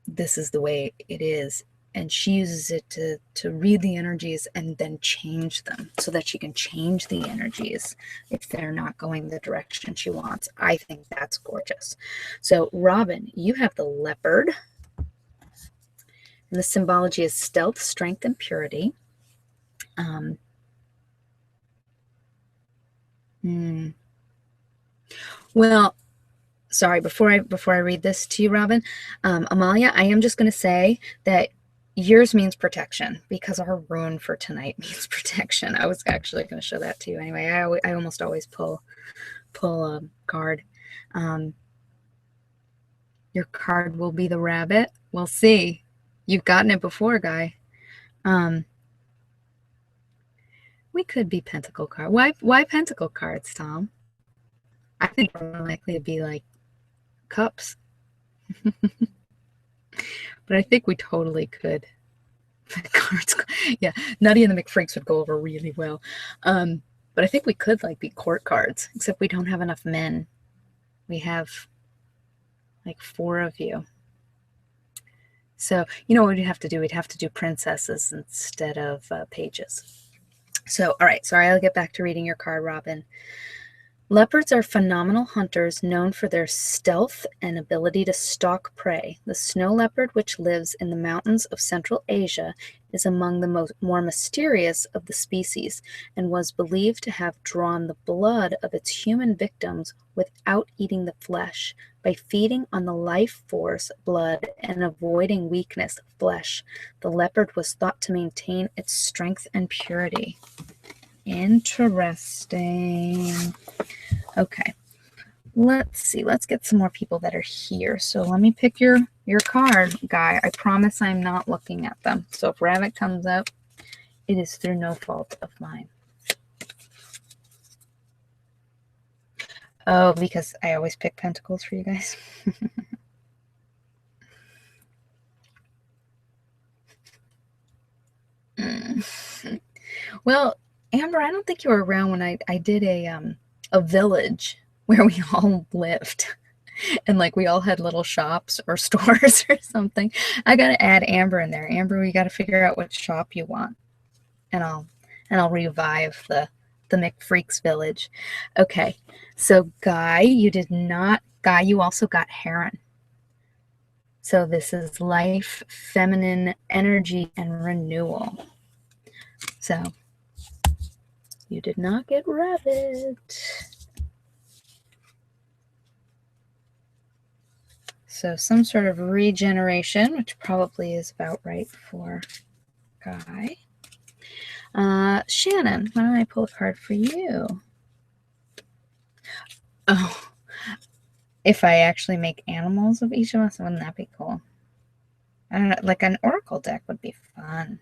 this is the way it is, and she uses it to read the energies and then change them so that she can change the energies if they're not going the direction she wants. I think that's gorgeous. So Robin, you have the leopard, and the symbology is stealth, strength, and purity. Well, sorry, before I read this to you, Robin, Amalia, I am just going to say that yours means protection, because our rune for tonight means protection. I was actually going to show that to you anyway. I almost always pull a card. Your card will be the rabbit. We'll see. You've gotten it before, Guy. We could be pentacle card. Why pentacle cards, Tom? I think we're more likely to be like cups. But I think we totally could. Cards, yeah, Nutty and the McFreaks would go over really well. But I think we could like be court cards, except we don't have enough men. We have like 4 of you. So you know what we'd have to do? We'd have to do princesses instead of pages. So all right, sorry, I'll get back to reading your card, Robin. Leopards are phenomenal hunters known for their stealth and ability to stalk prey. The snow leopard, which lives in the mountains of Central Asia, is among the more mysterious of the species and was believed to have drawn the blood of its human victims without eating the flesh, by feeding on the life force blood and avoiding weakness flesh. The leopard was thought to maintain its strength and purity. Interesting. Okay, let's see. Let's get some more people that are here. So let me pick your card, Guy. I promise I'm not looking at them. So if rabbit comes up, it is through no fault of mine. Oh, because I always pick pentacles for you guys. Well, Amber, I don't think you were around when I did a village where we all lived, and like we all had little shops or stores or something. I gotta add Amber in there. Amber, we gotta figure out what shop you want, and I'll revive the McFreaks village. Okay, so Guy, you did not. Guy, you also got Heron. So this is life, feminine energy, and renewal. So you did not get rabbit. So some sort of regeneration, which probably is about right for Guy. Shannon, why don't I pull a card for you? Oh, if I actually make animals of each of us, wouldn't that be cool? I don't know, like an oracle deck would be fun.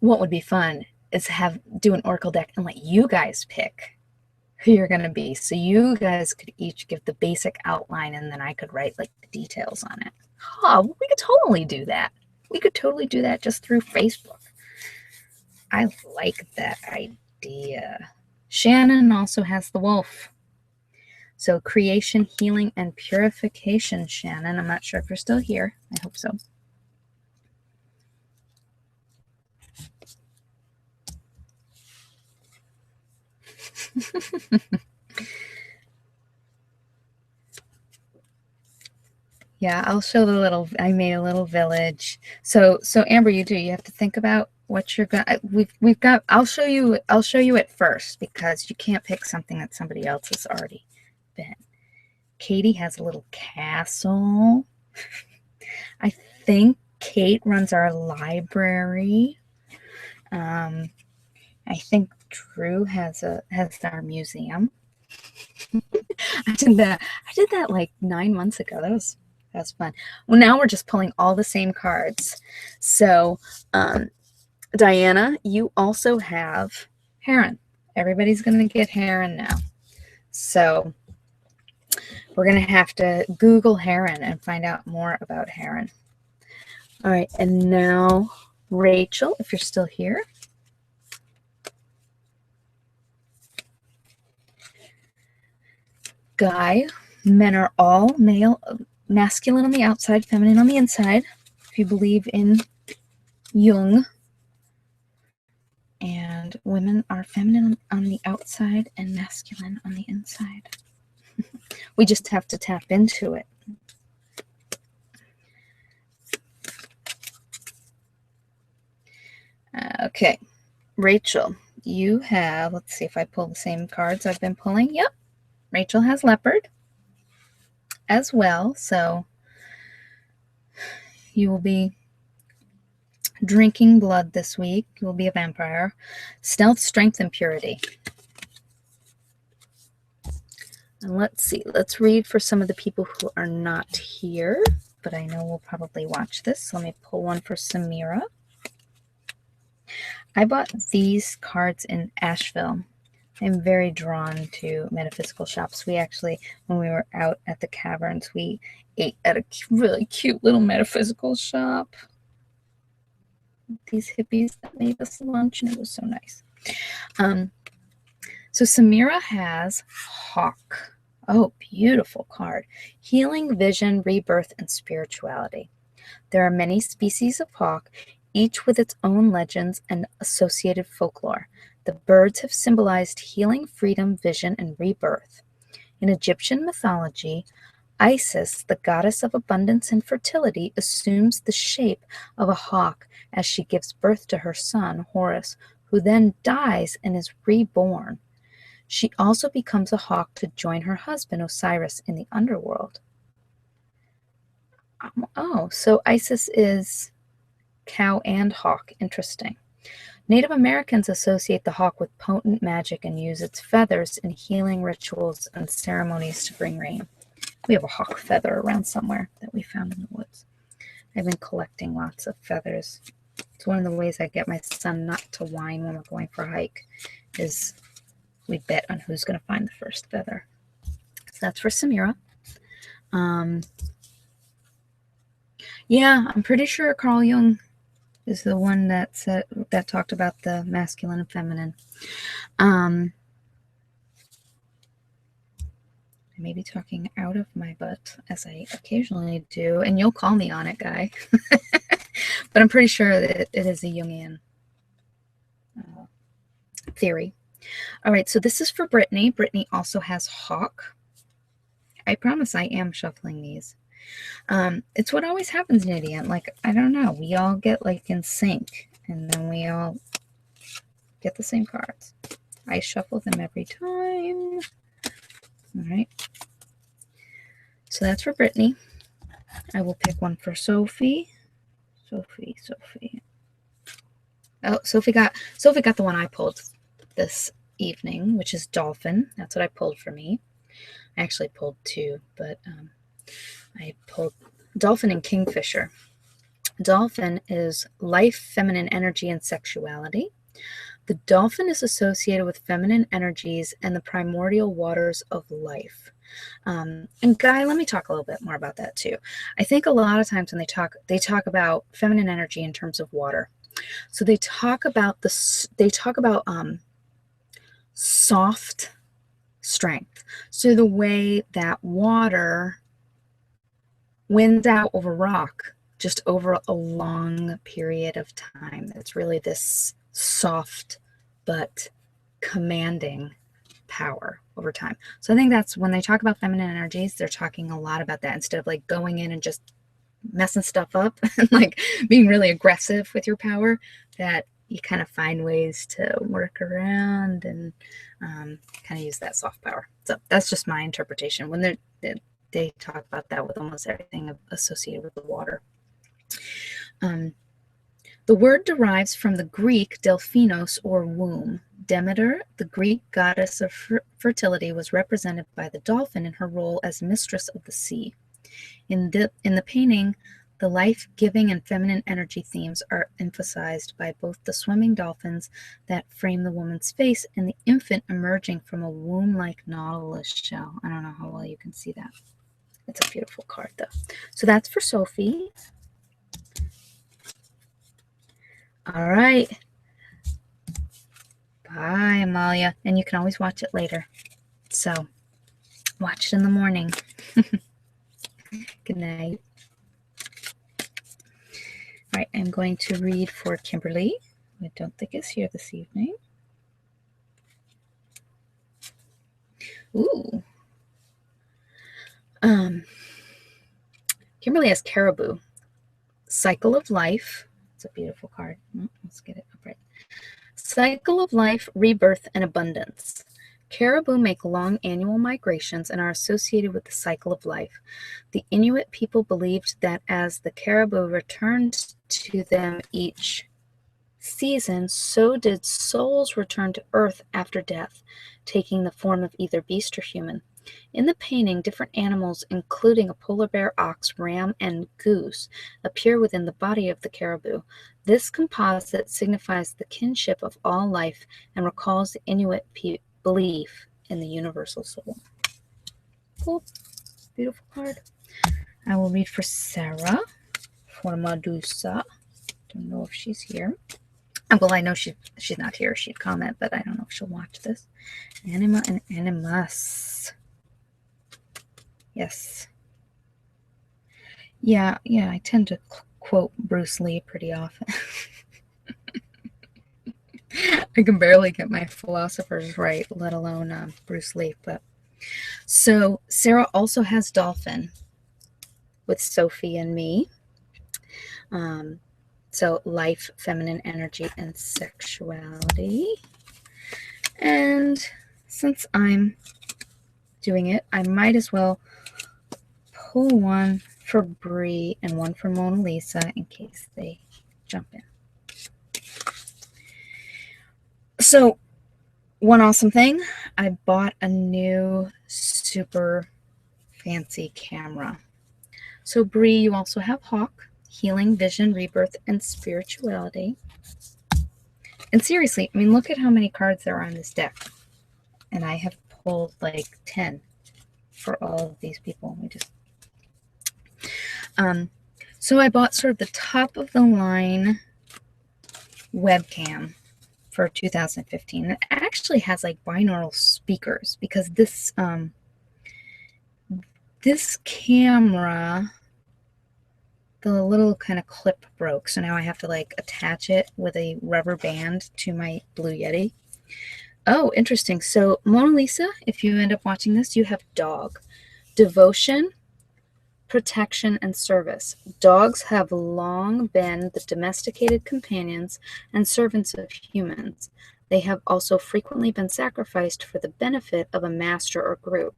What would be fun is do an oracle deck and let you guys pick who you're going to be. So you guys could each give the basic outline, and then I could write like the details on it. Oh, we could totally do that. We could totally do that just through Facebook. I like that idea. Shannon also has the wolf. So creation, healing, and purification, Shannon. I'm not sure if you're still here. I hope so. Yeah, I'll show the little, I made a little village. So Amber, you have to think about what you're gonna, we've got, I'll show you it first because you can't pick something that somebody else has already been. Katie has a little castle. I think Kate runs our library. I think Drew has our museum. I did that like 9 months ago. That was fun. Well, now we're just pulling all the same cards. So, Diana, you also have Heron. Everybody's going to get Heron now. So we're going to have to Google Heron and find out more about Heron. All right, and now Rachel, if you're still here. Guy, men are all masculine on the outside, feminine on the inside, if you believe in Jung. And women are feminine on the outside and masculine on the inside. We just have to tap into it. Okay, Rachel, you have, let's see if I pull the same cards I've been pulling. Yep, Rachel has leopard as well, so you will be drinking blood this week. You will be a vampire. Stealth, strength, and purity. And let's see. Let's read for some of the people who are not here, but I know we'll probably watch this. So let me pull one for Samira. I bought these cards in Asheville. I'm very drawn to metaphysical shops. We actually, when we were out at the caverns, we ate at a really cute little metaphysical shop. These hippies that made us lunch, and it was so nice. So Samira has Hawk. Oh, beautiful card. Healing, vision, rebirth, and spirituality. There are many species of hawk, each with its own legends and associated folklore. The birds have symbolized healing, freedom, vision, and rebirth. In Egyptian mythology, Isis, the goddess of abundance and fertility, assumes the shape of a hawk as she gives birth to her son, Horus, who then dies and is reborn. She also becomes a hawk to join her husband, Osiris, in the underworld. Oh, so Isis is cow and hawk. Interesting. Native Americans associate the hawk with potent magic and use its feathers in healing rituals and ceremonies to bring rain. We have a hawk feather around somewhere that we found in the woods. I've been collecting lots of feathers. It's one of the ways I get my son not to whine when we're going for a hike, is we bet on who's going to find the first feather. So that's for Samira. Yeah, I'm pretty sure Carl Jung is the one that talked about the masculine and feminine. I may be talking out of my butt, as I occasionally do, and you'll call me on it, Guy. But I'm pretty sure that it is a Jungian theory. All right, so this is for Brittany. Brittany also has hawk. I promise I am shuffling these. It's what always happens, Nidian. Like, I don't know. We all get like in sync, and then we all get the same cards. I shuffle them every time. All right. So that's for Brittany. I will pick one for Sophie. Sophie. Oh, Sophie got the one I pulled this evening, which is Dolphin. That's what I pulled for me. I actually pulled two, but I pulled Dolphin and Kingfisher. Dolphin is life, feminine energy, and sexuality. The dolphin is associated with feminine energies and the primordial waters of life. And Guy, let me talk a little bit more about that too. I think a lot of times when they talk about feminine energy in terms of water. So they talk about soft strength. So the way that water wins out over rock just over a long period of time. It's really this soft but commanding power over time. So I think that's when they talk about feminine energies, they're talking a lot about that instead of like going in and just messing stuff up and like being really aggressive with your power, that you kind of find ways to work around and kind of use that soft power. So that's just my interpretation when they talk about that with almost everything associated with the water. The word derives from the Greek Delphinos, or womb. Demeter, the Greek goddess of fertility, was represented by the dolphin in her role as mistress of the sea. In the painting, the life-giving and feminine energy themes are emphasized by both the swimming dolphins that frame the woman's face and the infant emerging from a womb-like nautilus shell. I don't know how well you can see that. It's a beautiful card, though. So that's for Sophie. All right. Bye, Amalia. And you can always watch it later. So watch it in the morning. Good night. All right, I'm going to read for Kimberly. I don't think is here this evening. Ooh. Kimberly has Caribou. Cycle of Life. It's a beautiful card. Let's get it upright. Cycle of life, rebirth, and abundance. Caribou make long annual migrations and are associated with the cycle of life. The Inuit people believed that as the caribou returned to them each season, so did souls return to earth after death, taking the form of either beast or human. In the painting, different animals, including a polar bear, ox, ram, and goose, appear within the body of the caribou. This composite signifies the kinship of all life and recalls the Inuit belief in the universal soul. Cool. Beautiful card. I will read for Sarah, for Medusa. Don't know if she's here. Well, I know she's not here. She'd comment, but I don't know if she'll watch this. Anima and Animus. Yes. Yeah, I tend to quote Bruce Lee pretty often. I can barely get my philosophers right, let alone Bruce Lee. But so Sarah also has dolphin with Sophie and me. So life, feminine energy, and sexuality. And since I'm doing it, I might as well pull one for Bree and one for Mona Lisa in case they jump in. So one awesome thing, I bought a new super fancy camera. So Bree, you also have Hawk, healing, vision, rebirth, and spirituality. And seriously, I mean, look at how many cards there are on this deck. And I have pulled like 10 for all of these people. So I bought sort of the top of the line webcam for 2015. It actually has like binaural speakers because this camera, the little kind of clip broke. So now I have to like attach it with a rubber band to my Blue Yeti. Oh, interesting. So Mona Lisa, if you end up watching this, you have dog. Devotion, protection, and service. Dogs have long been the domesticated companions and servants of humans. They have also frequently been sacrificed for the benefit of a master or group.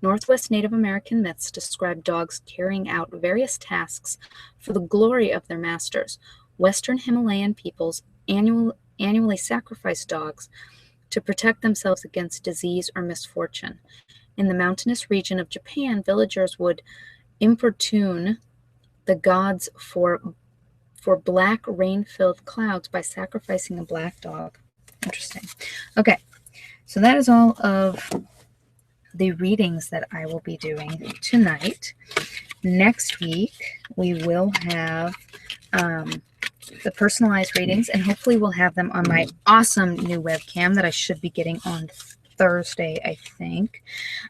Northwest Native American myths describe dogs carrying out various tasks for the glory of their masters. Western Himalayan peoples annually sacrifice dogs to protect themselves against disease or misfortune. In the mountainous region of Japan, villagers would importune the gods for black rain-filled clouds by sacrificing a black dog. Interesting. Okay, so that is all of the readings that I will be doing tonight. Next week, we will have the personalized readings, and hopefully we'll have them on my awesome new webcam that I should be getting on Thursday, I think.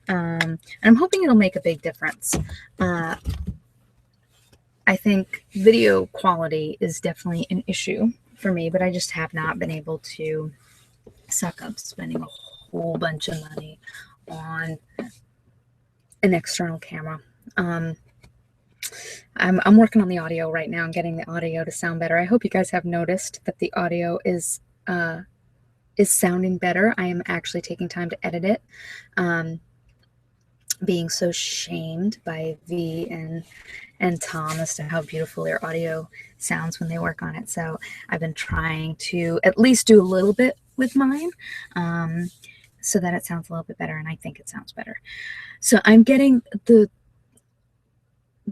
And I'm hoping it'll make a big difference. I think video quality is definitely an issue for me, but I just have not been able to suck up spending a whole bunch of money on an external camera. I'm working on the audio right now. I'm getting the audio to sound better. I hope you guys have noticed that the audio is sounding better. I am actually taking time to edit it. Being so shamed by V and Tom as to how beautiful their audio sounds when they work on it. So I've been trying to at least do a little bit with mine so that it sounds a little bit better, and I think it sounds better. So I'm getting the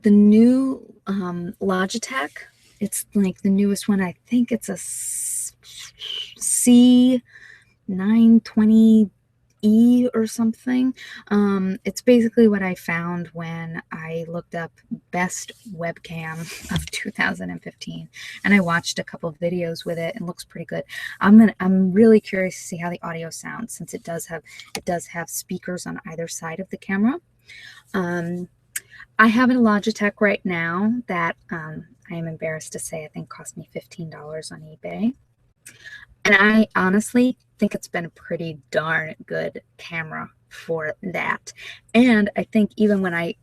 new Logitech. It's like the newest one. I think it's a C920E or something. It's basically what I found when I looked up best webcam of 2015, and I watched a couple of videos with it, and it looks pretty good. I'm really curious to see how the audio sounds, since it does have speakers on either side of the camera. I have a Logitech right now that I am embarrassed to say I think cost me $15 on eBay. And I honestly think it's been a pretty darn good camera for that. And I think even when I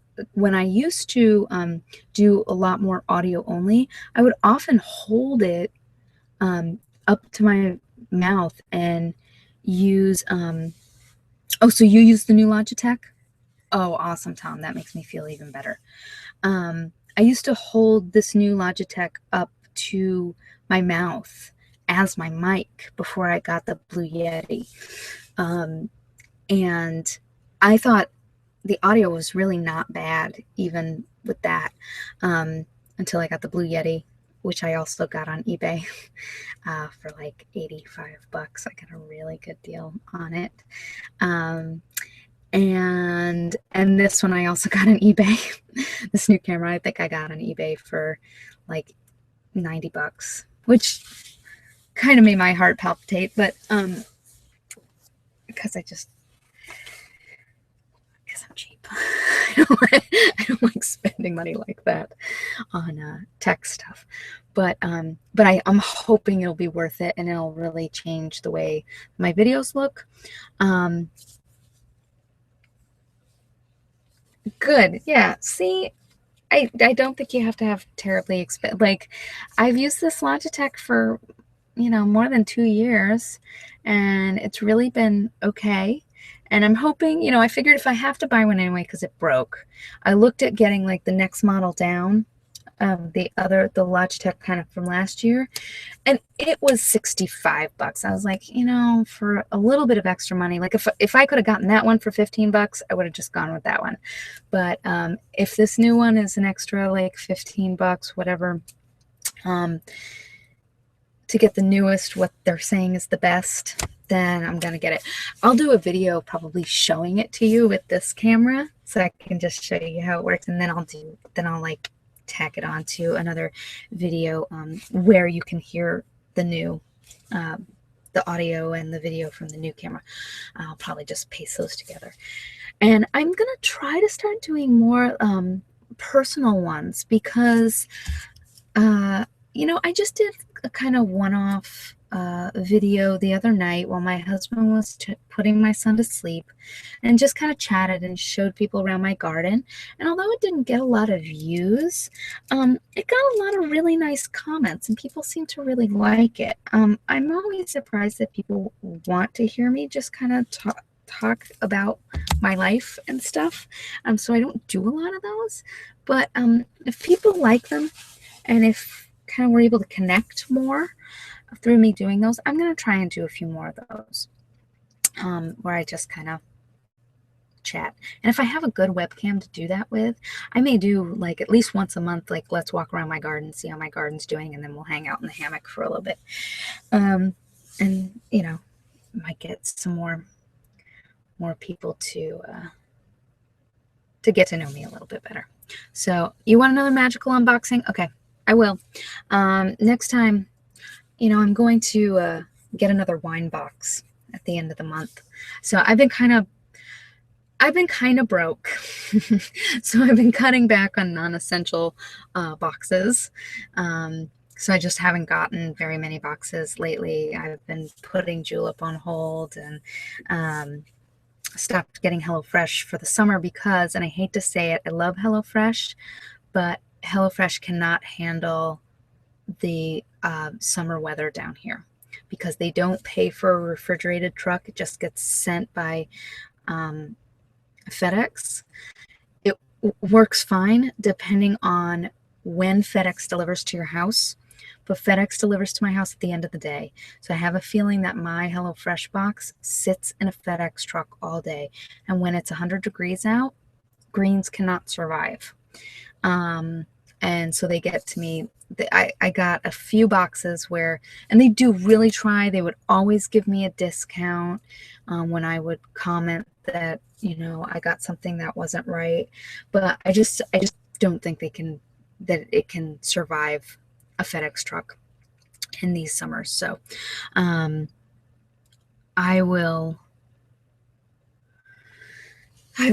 used to do a lot more audio only, I would often hold it up to my mouth and use oh, so you use the new Logitech? Oh, awesome, Tom. That makes me feel even better. I used to hold this new Logitech up to my mouth as my mic before I got the Blue Yeti. And I thought the audio was really not bad even with that until I got the Blue Yeti, which I also got on eBay for like $85. I got a really good deal on it. And this one I also got on eBay. This new camera I think I got on eBay for like $90, which kind of made my heart palpitate, but because I'm cheap. I don't like spending money like that on tech stuff, but I'm hoping it'll be worth it, and it'll really change the way my videos look. Good. Yeah. See, I don't think you have to have terribly expensive. Like, I've used this Logitech for, more than 2 years, and it's really been okay. And I'm hoping, I figured if I have to buy one anyway because it broke, I looked at getting like the next model down, the Logitech kind of from last year, and it was $65. I was like, for a little bit of extra money, like if I could have gotten that one for $15, I would have just gone with that one. But if this new one is an extra like $15, whatever, to get the newest, what they're saying is the best, then I'm gonna get it. I'll do a video probably showing it to you with this camera, so I can just show you how it works, and then I'll like tack it onto another video where you can hear the new the audio and the video from the new camera. I'll probably just paste those together, and I'm gonna try to start doing more personal ones, because I just did a kind of one-off video the other night while my husband was putting my son to sleep, and just kind of chatted and showed people around my garden. And although it didn't get a lot of views, it got a lot of really nice comments, and people seem to really like it. I'm always surprised that people want to hear me just kind of talk about my life and stuff. So I don't do a lot of those, but if people like them, and if kind of we're able to connect more through me doing those, I'm going to try and do a few more of those where I just kind of chat. And if I have a good webcam to do that with, I may do like at least once a month, like let's walk around my garden, see how my garden's doing, and then we'll hang out in the hammock for a little bit. And might get some more people to get to know me a little bit better. So you want another magical unboxing? Okay, I will. Next time, I'm going to get another wine box at the end of the month. So I've been kind of broke. So I've been cutting back on non-essential boxes because So I just haven't gotten very many boxes lately. I've been putting Julep on hold and stopped getting HelloFresh for the summer because, and I hate to say it, I love HelloFresh, but HelloFresh cannot handle the summer weather down here because they don't pay for a refrigerated truck. It just gets sent by FedEx. It works fine depending on when FedEx delivers to your house, but FedEx delivers to my house at the end of the day. So I have a feeling that my HelloFresh box sits in a FedEx truck all day. And when it's 100 degrees out, greens cannot survive. And so they get to me. I got a few boxes where, and they do really try. They would always give me a discount when I would comment that, you know, I got something that wasn't right. But I just don't think that it can survive a FedEx truck in these summers. So I will.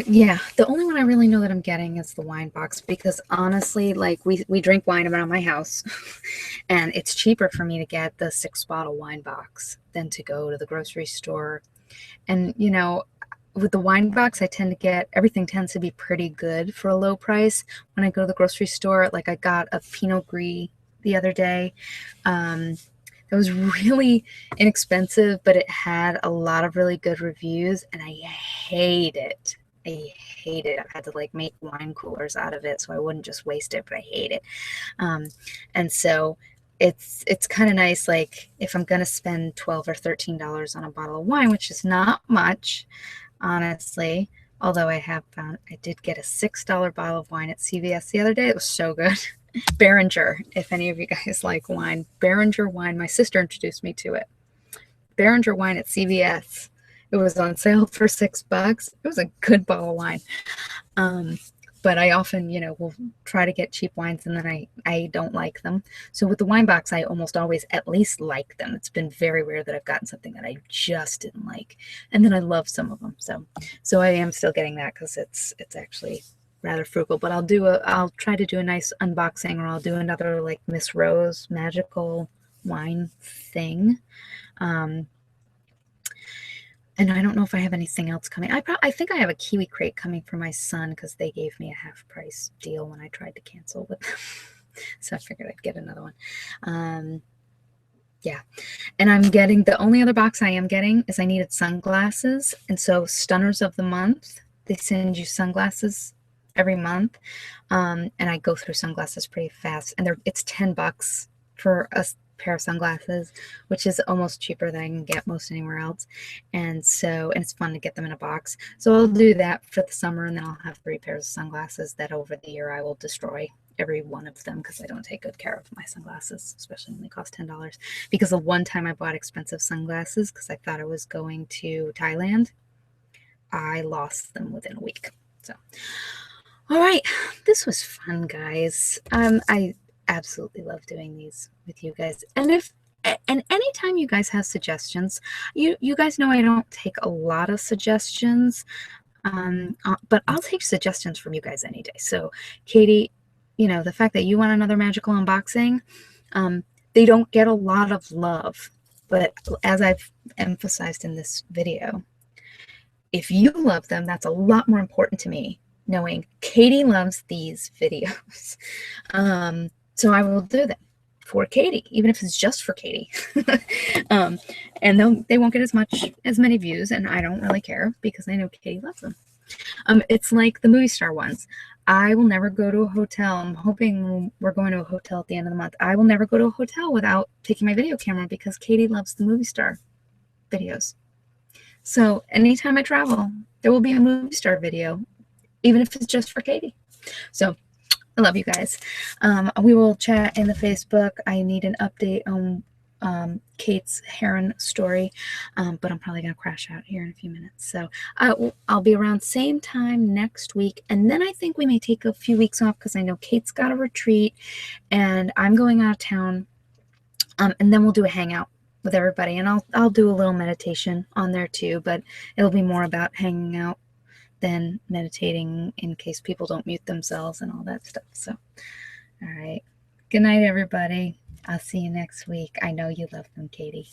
Yeah, the only one I really know that I'm getting is the wine box because honestly, like we drink wine around my house and it's cheaper for me to get the 6-bottle wine box than to go to the grocery store. And, you know, with the wine box, I tend to get, everything tends to be pretty good for a low price. When I go to the grocery store, like I got a Pinot Gris the other day. It was really inexpensive, but it had a lot of really good reviews, and I hate it. I hate it. I've had to like make wine coolers out of it so I wouldn't just waste it, but I hate it. And so it's kind of nice, like if I'm going to spend $12 or $13 on a bottle of wine, which is not much, honestly, although I have found I did get a $6 bottle of wine at CVS the other day. It was so good. Behringer, if any of you guys like wine. Behringer wine. My sister introduced me to it. Behringer wine at CVS. It was on sale for $6. It was a good bottle of wine. But I often, you know, will try to get cheap wines and then I don't like them. So with the wine box, I almost always at least like them. It's been very rare that I've gotten something that I just didn't like. And then I love some of them. So I am still getting that because it's actually rather frugal. But I'll try to do a nice unboxing, or I'll do another like Miss Rose magical wine thing. And I don't know if I have anything else coming. I think I have a kiwi crate coming for my son because they gave me a half price deal when I tried to cancel with them. So I figured I'd get another one. Yeah. And I'm getting, the only other box I am getting is I needed sunglasses. And so Stunners of the Month, they send you sunglasses every month. And I go through sunglasses pretty fast. And it's $10 for a pair of sunglasses, which is almost cheaper than I can get most anywhere else. And it's fun to get them in a box. So I'll do that for the summer, and then I'll have 3 pairs of sunglasses that over the year I will destroy every one of them because I don't take good care of my sunglasses, especially when they cost $10. Because the one time I bought expensive sunglasses because I thought I was going to Thailand, I lost them within a week. So, all right, this was fun, guys. I absolutely love doing these with you guys. And anytime you guys have suggestions, you guys know I don't take a lot of suggestions, but I'll take suggestions from you guys any day. So Katie, you know, the fact that you want another magical unboxing, they don't get a lot of love, but as I've emphasized in this video, if you love them, that's a lot more important to me, knowing Katie loves these videos. So I will do them for Katie, even if it's just for Katie. And they won't get as many views, and I don't really care because I know Katie loves them. It's like the movie star ones. I will never go to a hotel. I'm hoping we're going to a hotel at the end of the month. I will never go to a hotel without taking my video camera because Katie loves the movie star videos. So anytime I travel, there will be a movie star video, even if it's just for Katie. So I love you guys. We will chat in the Facebook. I need an update on Kate's heron story, but I'm probably going to crash out here in a few minutes. So I'll be around same time next week, and then I think we may take a few weeks off because I know Kate's got a retreat, and I'm going out of town, and then we'll do a hangout with everybody, and I'll do a little meditation on there too, but it'll be more about hanging out than meditating in case people don't mute themselves and all that stuff. So, all right. Good night, everybody. I'll see you next week. I know you love them, Katie.